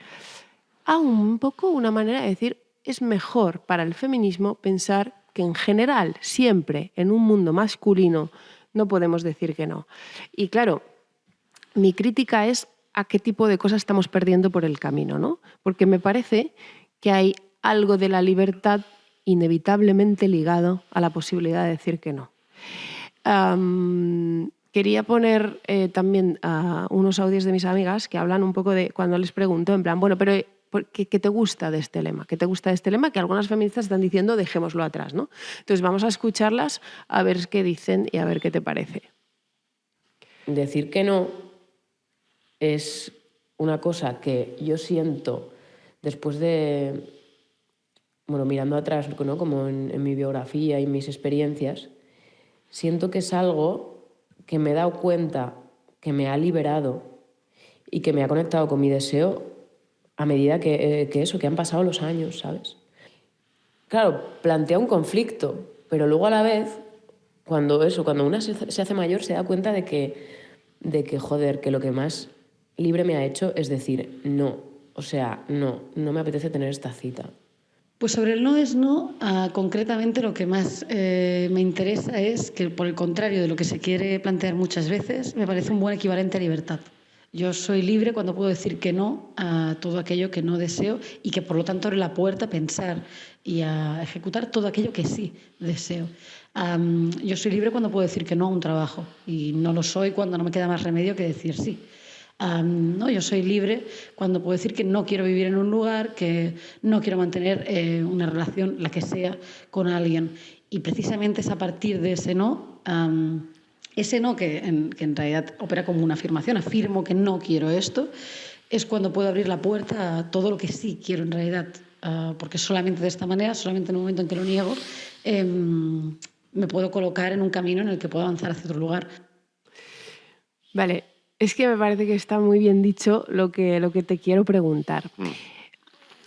a un poco una manera de decir, es mejor para el feminismo pensar que en general, siempre, en un mundo masculino, no podemos decir que no. Y claro, mi crítica es a qué tipo de cosas estamos perdiendo por el camino, ¿no? Porque me parece que hay algo de la libertad inevitablemente ligado a la posibilidad de decir que no. Quería poner también unos audios de mis amigas que hablan un poco de cuando les pregunto, en plan, bueno, pero ¿qué te gusta de este lema? ¿Qué te gusta de este lema? Que algunas feministas están diciendo dejémoslo atrás, ¿no? Entonces vamos a escucharlas a ver qué dicen y a ver qué te parece. Decir que no es una cosa que yo siento después de, bueno, mirando atrás, ¿no? Como en mi biografía y mis experiencias, siento que es algo que me he dado cuenta, que me ha liberado y que me ha conectado con mi deseo a medida que han pasado los años, ¿sabes? Claro, plantea un conflicto, pero luego a la vez, cuando una se hace mayor, se da cuenta de que, joder, que lo que más libre me ha hecho es decir no. O sea, no me apetece tener esta cita. Pues sobre el no es no, concretamente lo que más me interesa es que, por el contrario de lo que se quiere plantear muchas veces, me parece un buen equivalente a libertad. Yo soy libre cuando puedo decir que no a todo aquello que no deseo y que por lo tanto abre la puerta a pensar y a ejecutar todo aquello que sí deseo. Yo soy libre cuando puedo decir que no a un trabajo y no lo soy cuando no me queda más remedio que decir sí. Yo soy libre cuando puedo decir que no quiero vivir en un lugar, que no quiero mantener una relación, la que sea, con alguien. Y precisamente es a partir de ese no, que en realidad opera como una afirmación, afirmo que no quiero esto, es cuando puedo abrir la puerta a todo lo que sí quiero en realidad. Porque solamente de esta manera, solamente en el momento en que lo niego, me puedo colocar en un camino en el que puedo avanzar hacia otro lugar. Vale. Es que me parece que está muy bien dicho lo que te quiero preguntar.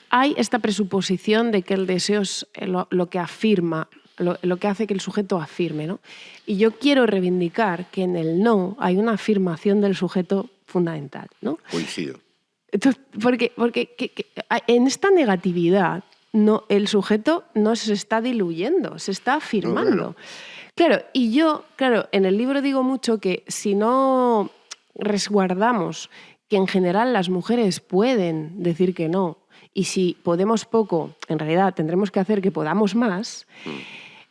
Hay esta presuposición de que el deseo es lo que afirma, lo que hace que el sujeto afirme, ¿no? Y yo quiero reivindicar que en el no hay una afirmación del sujeto fundamental, ¿no? Coincido. Entonces, porque en esta negatividad el sujeto no se está diluyendo, se está afirmando. No, Claro, y yo, en el libro digo mucho que si no resguardamos que en general las mujeres pueden decir que no, y si podemos poco, en realidad tendremos que hacer que podamos más,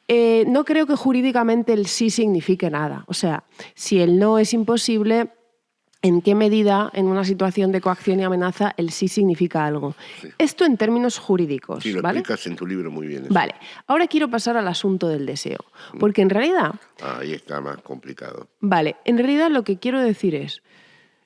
no creo que jurídicamente el sí signifique nada. O sea, si el no es imposible, ¿en qué medida en una situación de coacción y amenaza el sí significa algo? Sí. Esto en términos jurídicos. Sí, lo ¿vale? explicas en tu libro muy bien. Eso. Vale, ahora quiero pasar al asunto del deseo, porque en realidad... Ahí está más complicado. Vale, en realidad lo que quiero decir es,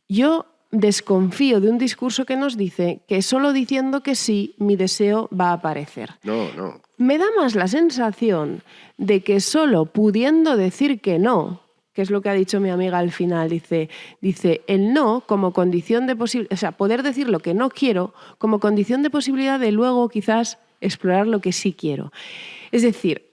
yo desconfío de un discurso que nos dice que solo diciendo que sí, mi deseo va a aparecer. No. Me da más la sensación de que solo pudiendo decir que no, que es lo que ha dicho mi amiga al final. Dice el no como condición de posibilidad, o sea, poder decir lo que no quiero como condición de posibilidad de luego quizás explorar lo que sí quiero. Es decir,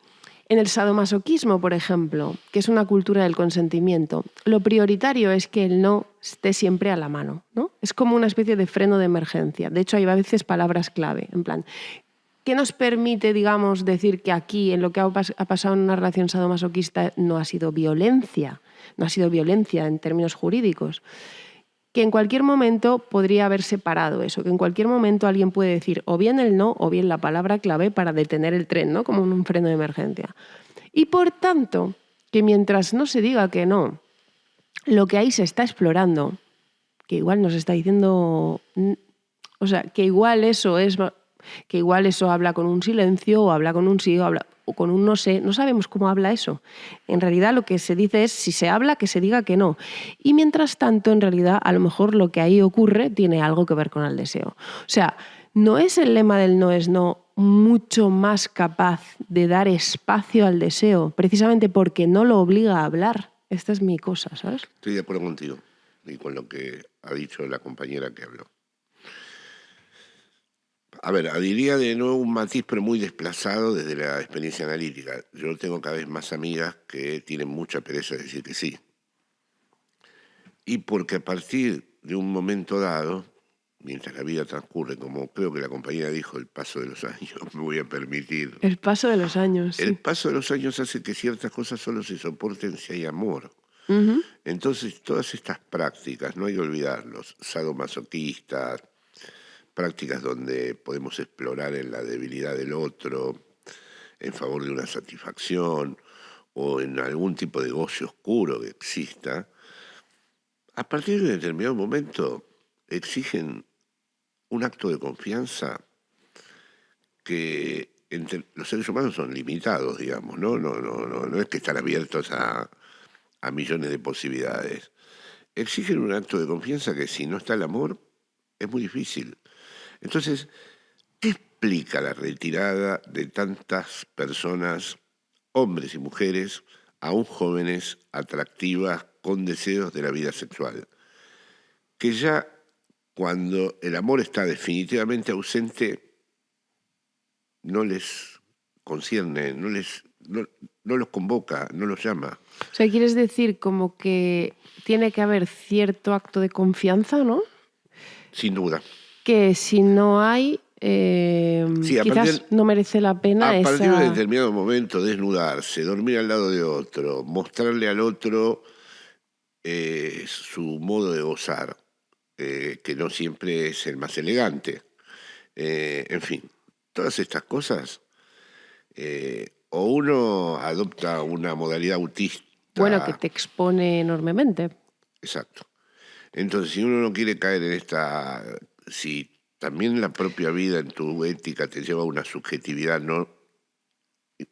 en el sadomasoquismo, por ejemplo, que es una cultura del consentimiento, lo prioritario es que el no esté siempre a la mano, ¿no? Es como una especie de freno de emergencia. De hecho, hay a veces palabras clave, en plan, ¿qué nos permite, digamos, decir que aquí, en lo que ha pasado en una relación sadomasoquista, no ha sido violencia? No ha sido violencia en términos jurídicos. Que en cualquier momento podría haber separado eso, que en cualquier momento alguien puede decir o bien el no o bien la palabra clave para detener el tren, ¿no? Como un freno de emergencia. Y por tanto, que mientras no se diga que no, lo que ahí se está explorando, que igual nos está diciendo, o sea, que igual eso habla con un silencio o habla con un sí o con un no sé, no sabemos cómo habla eso. En realidad lo que se dice es, si se habla, que se diga que no. Y mientras tanto, en realidad, a lo mejor lo que ahí ocurre tiene algo que ver con el deseo. O sea, ¿no es el lema del no es no mucho más capaz de dar espacio al deseo, precisamente porque no lo obliga a hablar? Esta es mi cosa, ¿sabes? Estoy de acuerdo contigo y con lo que ha dicho la compañera que habló. A ver, diría de nuevo un matiz, pero muy desplazado desde la experiencia analítica. Yo tengo cada vez más amigas que tienen mucha pereza de decir que sí. Y porque a partir de un momento dado, mientras la vida transcurre, como creo que la compañera dijo, el paso de los años, me voy a permitir. El paso de los años. El sí. paso de los años hace que ciertas cosas solo se soporten si hay amor. Uh-huh. Entonces, todas estas prácticas, no hay que olvidarlos, sadomasoquistas, prácticas donde podemos explorar en la debilidad del otro, en favor de una satisfacción o en algún tipo de goce oscuro que exista, a partir de un determinado momento exigen un acto de confianza que entre los seres humanos son limitados, digamos, no es que están abiertos a millones de posibilidades. Exigen un acto de confianza que si no está el amor es muy difícil. Entonces, ¿qué explica la retirada de tantas personas, hombres y mujeres, aún jóvenes, atractivas, con deseos de la vida sexual? Que ya cuando el amor está definitivamente ausente, no les concierne, no los convoca, no los llama. O sea, ¿quieres decir como que tiene que haber cierto acto de confianza, ¿no? Sin duda. Que si no hay, quizás no merece la pena a partir de esa... determinado momento, desnudarse, dormir al lado de otro, mostrarle al otro su modo de gozar, que no siempre es el más elegante. En fin, todas estas cosas, o uno adopta una modalidad autista. Bueno, que te expone enormemente. Exacto. Entonces, si uno no quiere caer en esta... Si también la propia vida en tu ética te lleva a una subjetividad, no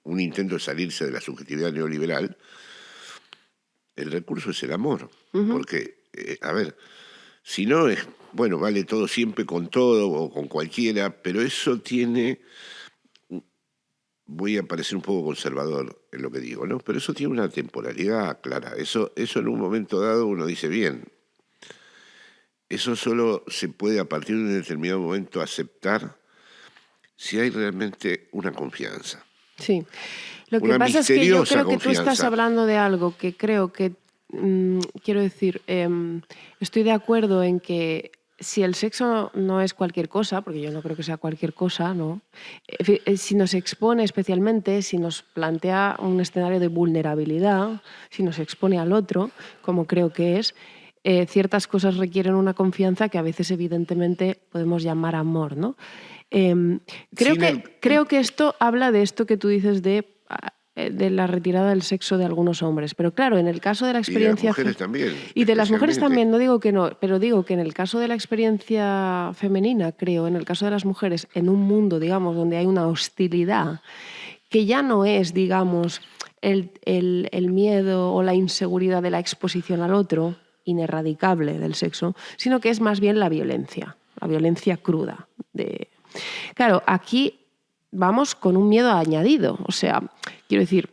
un intento de salirse de la subjetividad neoliberal, el recurso es el amor. Uh-huh. Porque, a ver, si no es, bueno, vale todo siempre con todo o con cualquiera, pero eso tiene... Voy a parecer un poco conservador en lo que digo, ¿no? Pero eso tiene una temporalidad clara. Eso en un momento dado uno dice, bien, eso solo se puede a partir de un determinado momento aceptar si hay realmente una confianza. Sí. Lo que pasa es que yo creo que tú estás hablando de algo que creo que, quiero decir, estoy de acuerdo en que si el sexo no es cualquier cosa, porque yo no creo que sea cualquier cosa, ¿no? Si nos expone especialmente, si nos plantea un escenario de vulnerabilidad, si nos expone al otro, como creo que es, ciertas cosas requieren una confianza que a veces evidentemente podemos llamar amor, ¿no? Creo que esto habla de esto que tú dices de la retirada del sexo de algunos hombres. Pero claro, en el caso de la experiencia... Y de las mujeres también. Y de las mujeres también, no digo que no, pero digo que en el caso de la experiencia femenina, creo, en el caso de las mujeres, en un mundo, digamos, donde hay una hostilidad, que ya no es, digamos, el miedo o la inseguridad de la exposición al otro, inerradicable del sexo, sino que es más bien la violencia cruda. Claro, aquí vamos con un miedo añadido. O sea, quiero decir,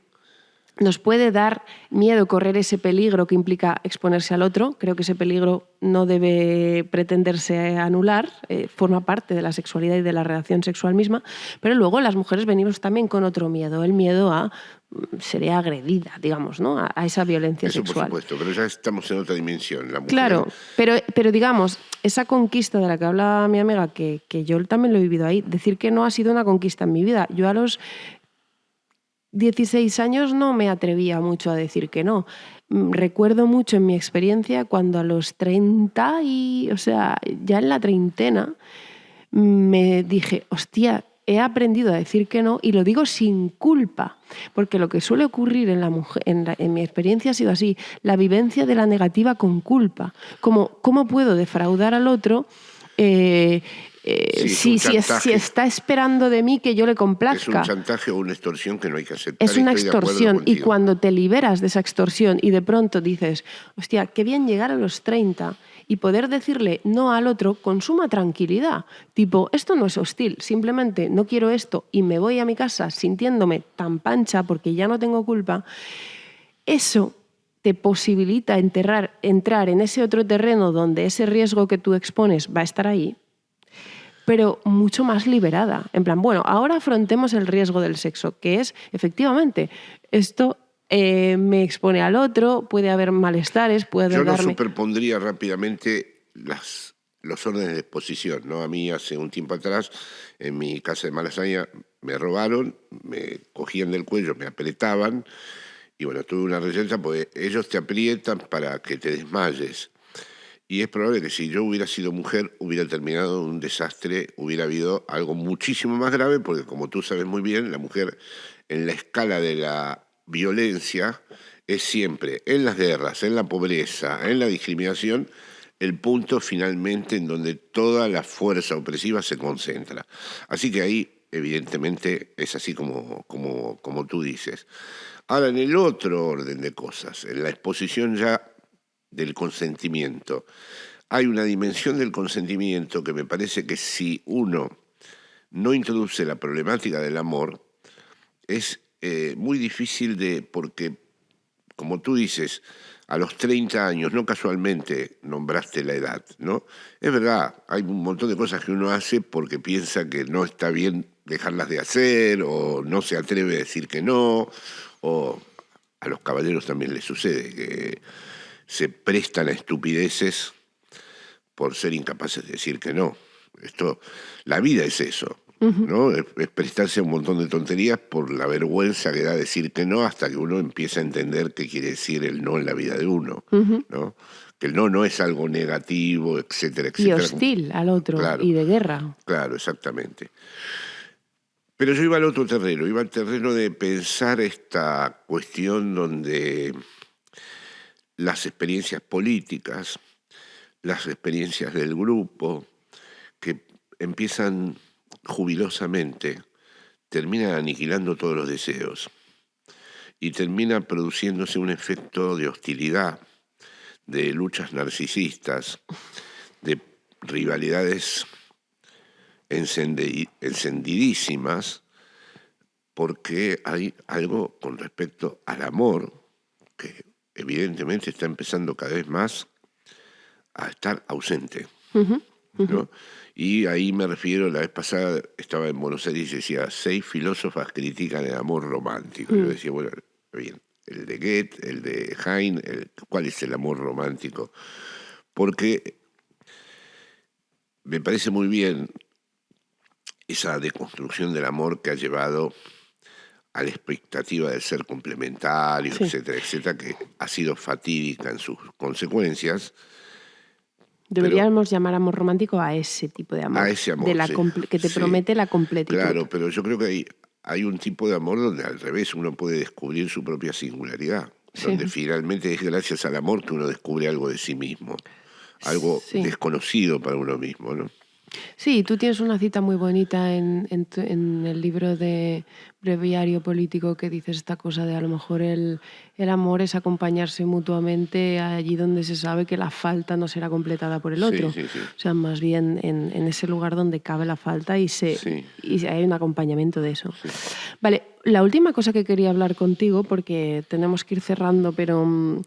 nos puede dar miedo correr ese peligro que implica exponerse al otro. Creo que ese peligro no debe pretenderse anular, forma parte de la sexualidad y de la relación sexual misma, pero luego las mujeres venimos también con otro miedo, el miedo a seré agredida, digamos, ¿no? a esa violencia Eso sexual. por supuesto, pero ya estamos en otra dimensión. La mujer... Claro, pero digamos, esa conquista de la que habla mi amiga, que yo también lo he vivido ahí, decir que no ha sido una conquista en mi vida. Yo a los 16 años no me atrevía mucho a decir que no. Recuerdo mucho en mi experiencia cuando a los 30 o sea, ya en la treintena, me dije, hostia, he aprendido a decir que no y lo digo sin culpa, porque lo que suele ocurrir en mi experiencia ha sido así, la vivencia de la negativa con culpa. ¿Cómo puedo defraudar al otro? Si está esperando de mí que yo le complazca. Es un chantaje o una extorsión que no hay que aceptar. Es una extorsión y cuando te liberas de esa extorsión y de pronto dices, hostia, qué bien llegar a los 30 y poder decirle no al otro con suma tranquilidad. Tipo, esto no es hostil, simplemente no quiero esto y me voy a mi casa sintiéndome tan pancha porque ya no tengo culpa. Eso te posibilita entrar en ese otro terreno donde ese riesgo que tú expones va a estar ahí, pero mucho más liberada. En plan, bueno, ahora afrontemos el riesgo del sexo, que es, efectivamente, esto me expone al otro, puede haber malestares, puede Yo darme... no superpondría rápidamente los órdenes de exposición, ¿no? A mí hace un tiempo atrás, en mi casa de Malasaña, me robaron, me cogían del cuello, me apretaban, y bueno, tuve una receta porque ellos te aprietan para que te desmayes. Y es probable que si yo hubiera sido mujer hubiera terminado en un desastre, hubiera habido algo muchísimo más grave, porque como tú sabes muy bien, la mujer en la escala de la violencia es siempre, en las guerras, en la pobreza, en la discriminación, el punto finalmente en donde toda la fuerza opresiva se concentra. Así que ahí, evidentemente, es así como tú dices. Ahora, en el otro orden de cosas, en la exposición ya del consentimiento. Hay una dimensión del consentimiento que me parece que si uno no introduce la problemática del amor, es muy difícil porque, como tú dices, a los 30 años, no casualmente nombraste la edad, ¿no? Es verdad, hay un montón de cosas que uno hace porque piensa que no está bien dejarlas de hacer, o no se atreve a decir que no, o a los caballeros también les sucede que se prestan a estupideces por ser incapaces de decir que no. La vida es eso, ¿no? Es prestarse a un montón de tonterías por la vergüenza que da decir que no, hasta que uno empieza a entender qué quiere decir el no en la vida de uno, ¿no? Que el no es algo negativo, etcétera, etcétera. Y hostil al otro, claro, y de guerra. Claro, exactamente. Pero yo iba al otro terreno, iba al terreno de pensar esta cuestión donde las experiencias políticas, las experiencias del grupo, que empiezan jubilosamente, terminan aniquilando todos los deseos y termina produciéndose un efecto de hostilidad, de luchas narcisistas, de rivalidades encendidísimas, porque hay algo con respecto al amor que evidentemente está empezando cada vez más a estar ausente, ¿no? Y ahí me refiero, la vez pasada estaba en Buenos Aires y decía, 6 filósofas critican el amor romántico. Yo decía, bueno, bien, el de Goethe, el de Heine, ¿cuál es el amor romántico? Porque me parece muy bien esa deconstrucción del amor que ha llevado a la expectativa del ser complementario, sí, etcétera, etcétera, que ha sido fatídica en sus consecuencias. Deberíamos llamar amor romántico a ese tipo de amor. A ese amor, que te promete la completitud. Claro, pero yo creo que hay un tipo de amor donde al revés uno puede descubrir su propia singularidad, donde finalmente es gracias al amor que uno descubre algo de sí mismo, algo desconocido para uno mismo, ¿no? Sí, tú tienes una cita muy bonita en el libro de Breviario Político que dices esta cosa de a lo mejor el amor es acompañarse mutuamente allí donde se sabe que la falta no será completada por el otro. Sí. O sea, más bien en ese lugar donde cabe la falta y hay un acompañamiento de eso. Sí. Vale, La última cosa que quería hablar contigo, porque tenemos que ir cerrando, pero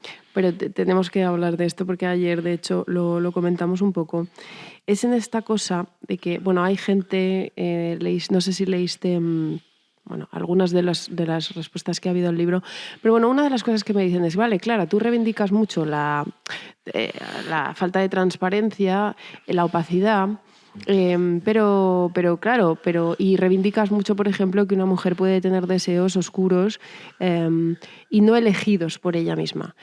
tenemos que hablar de esto porque ayer, de hecho, lo comentamos un poco, es en esta cosa de que, bueno, hay gente, no sé si leíste bueno, algunas de las respuestas que ha habido al libro, pero bueno, una de las cosas que me dicen es, vale, Clara, tú reivindicas mucho la falta de transparencia, la opacidad, pero claro, y reivindicas mucho, por ejemplo, que una mujer puede tener deseos oscuros y no elegidos por ella misma.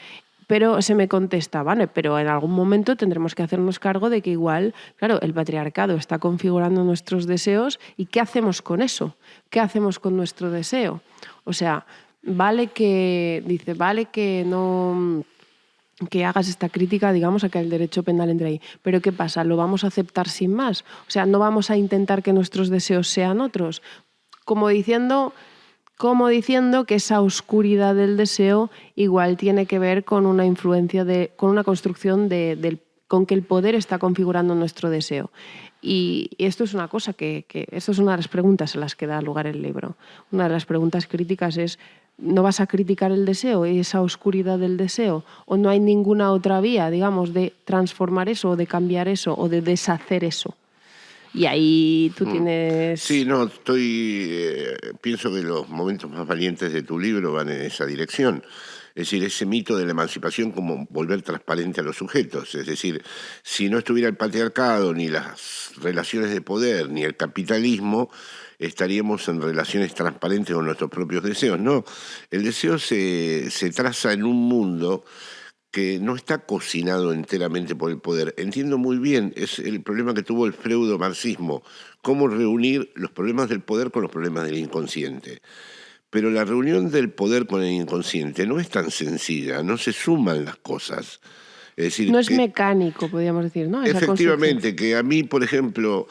Pero se me contesta, vale, pero en algún momento tendremos que hacernos cargo de que igual, claro, el patriarcado está configurando nuestros deseos y ¿qué hacemos con eso? ¿Qué hacemos con nuestro deseo? O sea, vale que no que hagas esta crítica, digamos, a que el derecho penal entre ahí. Pero ¿qué pasa? ¿Lo vamos a aceptar sin más? O sea, ¿no vamos a intentar que nuestros deseos sean otros? Como diciendo que esa oscuridad del deseo igual tiene que ver con una influencia, con una construcción con que el poder está configurando nuestro deseo. Y esto es una cosa esto es una de las preguntas a las que da lugar el libro. Una de las preguntas críticas es, ¿no vas a criticar el deseo y esa oscuridad del deseo? ¿O no hay ninguna otra vía, digamos, de transformar eso, o de cambiar eso, o de deshacer eso? Y ahí tú tienes... Sí, no, pienso que los momentos más valientes de tu libro van en esa dirección. Es decir, ese mito de la emancipación como volver transparente a los sujetos. Es decir, si no estuviera el patriarcado, ni las relaciones de poder, ni el capitalismo, estaríamos en relaciones transparentes con nuestros propios deseos. No, el deseo se traza en un mundo que no está cocinado enteramente por el poder. Entiendo muy bien, es el problema que tuvo el freudo-marxismo, cómo reunir los problemas del poder con los problemas del inconsciente. Pero la reunión del poder con el inconsciente no es tan sencilla, no se suman las cosas. Es decir, no es mecánico, podríamos decir, ¿no? Efectivamente, que a mí, por ejemplo,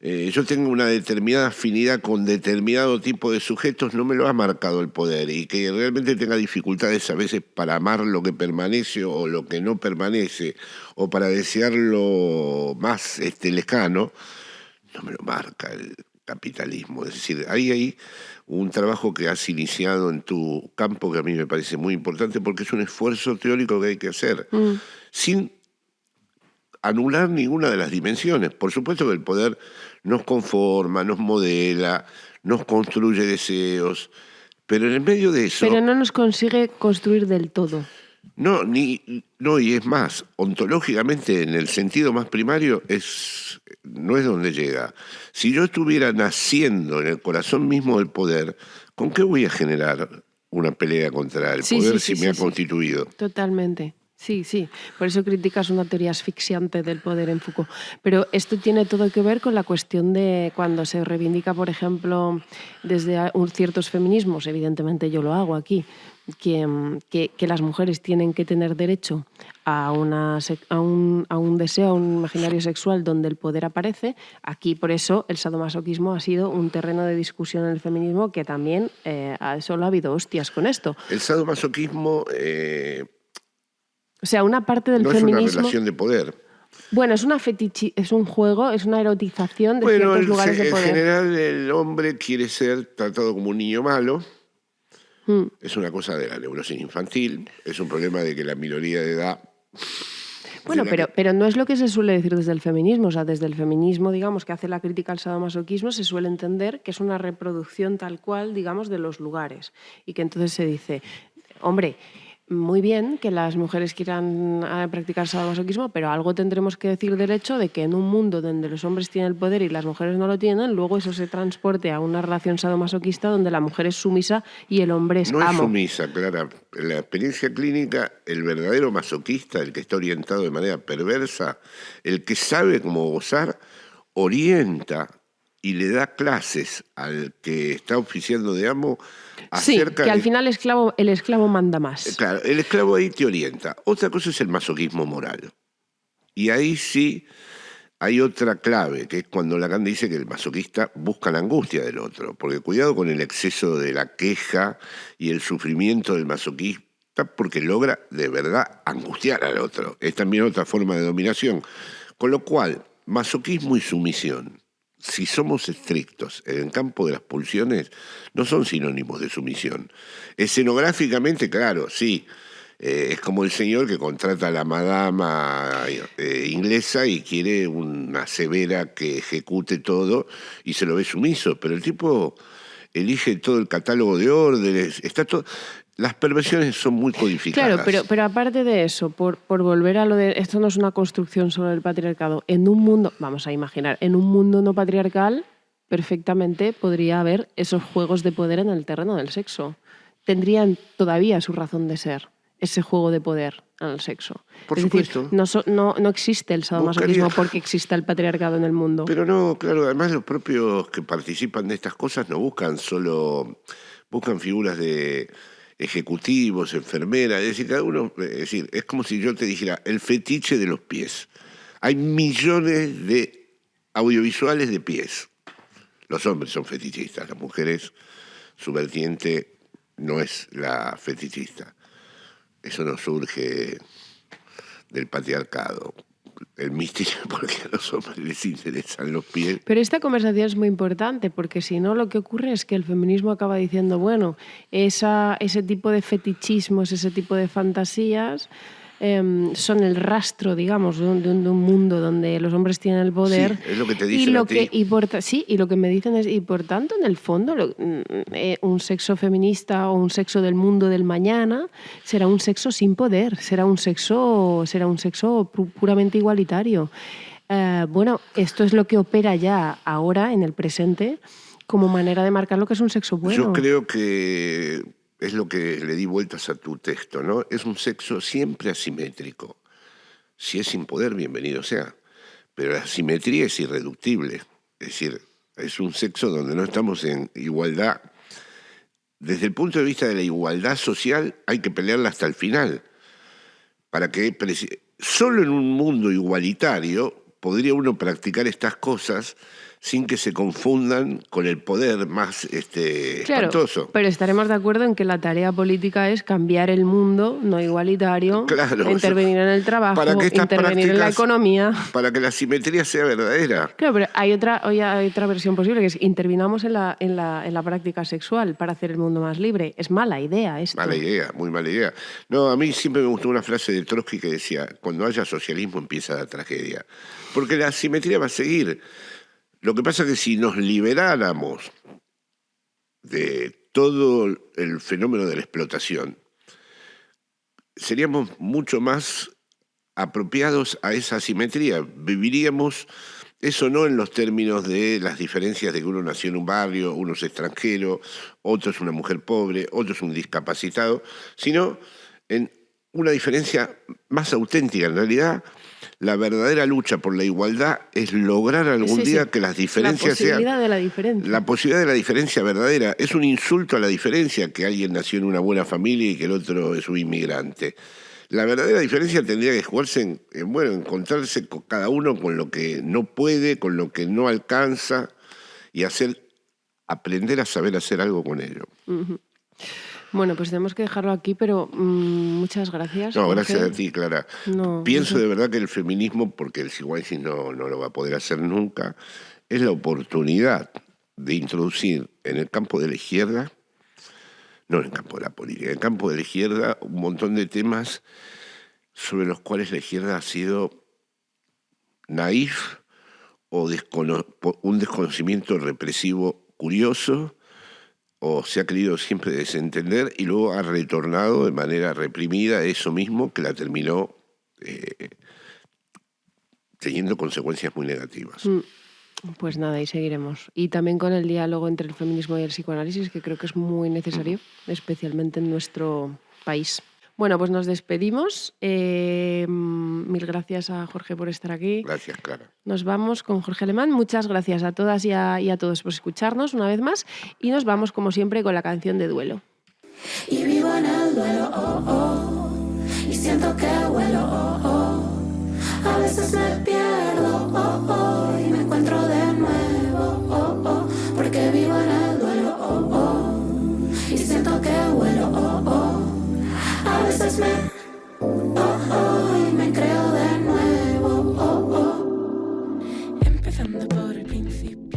yo tengo una determinada afinidad con determinado tipo de sujetos, no me lo ha marcado el poder, y que realmente tenga dificultades a veces para amar lo que permanece o lo que no permanece, o para desearlo más lejano, no me lo marca el capitalismo. Es decir, hay un trabajo que has iniciado en tu campo que a mí me parece muy importante porque es un esfuerzo teórico que hay que hacer, sin anular ninguna de las dimensiones. Por supuesto que el poder nos conforma, nos modela, nos construye deseos, pero en el medio de eso... Pero no nos consigue construir del todo. No, y es más, ontológicamente, en el sentido más primario, no es donde llega. Si yo estuviera naciendo en el corazón mismo del poder, ¿con qué voy a generar una pelea contra el poder si me ha constituido? Totalmente. Sí, por eso criticas una teoría asfixiante del poder en Foucault. Pero esto tiene todo que ver con la cuestión de cuando se reivindica, por ejemplo, desde ciertos feminismos, evidentemente yo lo hago aquí, que las mujeres tienen que tener derecho a un deseo, a un imaginario sexual donde el poder aparece. Aquí, por eso, el sadomasoquismo ha sido un terreno de discusión en el feminismo que también solo ha habido hostias con esto. El sadomasoquismo... O sea, una parte del feminismo... No es una relación de poder. Bueno, es un juego, es una erotización de ciertos lugares de poder. En general el hombre quiere ser tratado como un niño malo. Es una cosa de la neurosis infantil, es un problema de que la minoría de edad... Bueno, pero no es lo que se suele decir desde el feminismo. O sea, desde el feminismo, digamos, que hace la crítica al sadomasoquismo, se suele entender que es una reproducción tal cual, digamos, de los lugares. Y que entonces se dice, hombre... Muy bien que las mujeres quieran practicar sadomasoquismo, pero algo tendremos que decir del hecho de que en un mundo donde los hombres tienen el poder y las mujeres no lo tienen, luego eso se transporte a una relación sadomasoquista donde la mujer es sumisa y el hombre es amo. No es sumisa, Clara. En la experiencia clínica, el verdadero masoquista, el que está orientado de manera perversa, el que sabe cómo gozar, orienta y le da clases al que está oficiando de amo. Sí, que al final el esclavo manda más. Claro, el esclavo ahí te orienta. Otra cosa es el masoquismo moral. Y ahí sí hay otra clave, que es cuando Lacan dice que el masoquista busca la angustia del otro. Porque cuidado con el exceso de la queja y el sufrimiento del masoquista, porque logra de verdad angustiar al otro. Es también otra forma de dominación. Con lo cual, masoquismo y sumisión si somos estrictos en el campo de las pulsiones, no son sinónimos de sumisión. Escenográficamente, claro, sí. Es como el señor que contrata a la madama inglesa y quiere una severa que ejecute todo y se lo ve sumiso, pero el tipo elige todo el catálogo de órdenes, está todo. Las perversiones son muy codificadas. Claro, pero aparte de eso, por volver a lo de... Esto no es una construcción solo del patriarcado. En un mundo, vamos a imaginar, en un mundo no patriarcal, perfectamente podría haber esos juegos de poder en el terreno del sexo. Tendrían todavía su razón de ser, ese juego de poder en el sexo. Por es supuesto. decir, no existe el sadomasoquismo porque exista el patriarcado en el mundo. Pero no, claro, además los propios que participan de estas cosas no buscan solo... Buscan figuras de... ejecutivos, enfermeras, es decir, cada uno, es decir, es como si yo te dijera el fetiche de los pies. Hay millones de audiovisuales de pies. Los hombres son fetichistas, las mujeres, su vertiente no es la fetichista. Eso no surge del patriarcado. El misterio porque a los hombres les interesan los pies. Pero esta conversación es muy importante porque si no lo que ocurre es que el feminismo acaba diciendo, bueno, ese tipo de fetichismos, ese tipo de fantasías son el rastro, digamos, de un mundo donde los hombres tienen el poder. Sí, es lo que te dicen a ti. Y lo que me dicen es, y por tanto, en el fondo, un sexo feminista o un sexo del mundo del mañana será un sexo sin poder, será un sexo puramente igualitario. Bueno, esto es lo que opera ya ahora, en el presente, como manera de marcar lo que es un sexo bueno. Yo creo que es lo que le di vueltas a tu texto, ¿no? Es un sexo siempre asimétrico. Si es sin poder, bienvenido sea. Pero la asimetría es irreductible. Es decir, es un sexo donde no estamos en igualdad. Desde el punto de vista de la igualdad social, hay que pelearla hasta el final. Para que solo en un mundo igualitario podría uno practicar estas cosas sin que se confundan con el poder más claro, espantoso. Pero estaremos de acuerdo en que la tarea política es cambiar el mundo no igualitario, claro, intervenir en el trabajo, intervenir en la economía. Para que la simetría sea verdadera. Claro, pero hay otra versión posible, que es intervinamos en la práctica sexual para hacer el mundo más libre. Es mala idea esto. Mala idea, muy mala idea. No, a mí siempre me gustó una frase de Trotsky que decía, cuando haya socialismo empieza la tragedia. Porque la simetría va a seguir. Lo que pasa es que si nos liberáramos de todo el fenómeno de la explotación, seríamos mucho más apropiados a esa asimetría. Viviríamos eso no en los términos de las diferencias de que uno nació en un barrio, uno es extranjero, otro es una mujer pobre, otro es un discapacitado, sino en una diferencia más auténtica. En realidad, la verdadera lucha por la igualdad es lograr algún día que las diferencias sean... La posibilidad de la diferencia. La posibilidad de la diferencia verdadera. Es un insulto a la diferencia que alguien nació en una buena familia y que el otro es un inmigrante. La verdadera diferencia tendría que jugarse en encontrarse con cada uno con lo que no puede, con lo que no alcanza y aprender a saber hacer algo con ello. Uh-huh. Bueno, pues tenemos que dejarlo aquí, pero muchas gracias. No, gracias a ti, Clara. Pienso de verdad que el feminismo, porque el Sigüensis no lo va a poder hacer nunca, es la oportunidad de introducir en el campo de la izquierda, no en el campo de la política, en el campo de la izquierda un montón de temas sobre los cuales la izquierda ha sido naif o un desconocimiento represivo curioso, o se ha querido siempre desentender y luego ha retornado de manera reprimida a eso mismo que la terminó teniendo consecuencias muy negativas. Pues nada, ahí seguiremos. Y también con el diálogo entre el feminismo y el psicoanálisis, que creo que es muy necesario, especialmente en nuestro país. Bueno, pues nos despedimos. Mil gracias a Jorge por estar aquí. Gracias, Clara. Nos vamos con Jorge Alemán. Muchas gracias a todas y a todos por escucharnos una vez más. Y nos vamos, como siempre, con la canción de Duelo. Y vivo en el duelo, oh, oh, y siento que vuelo, oh, oh. A veces me pierdo, oh, oh, y me encuentro de nuevo, oh, oh, porque vivo en el duelo, oh, oh, y siento que vuelo, oh, oh. A veces me, oh, oh, y me creo de nuevo, oh, oh. Empezando por el principio.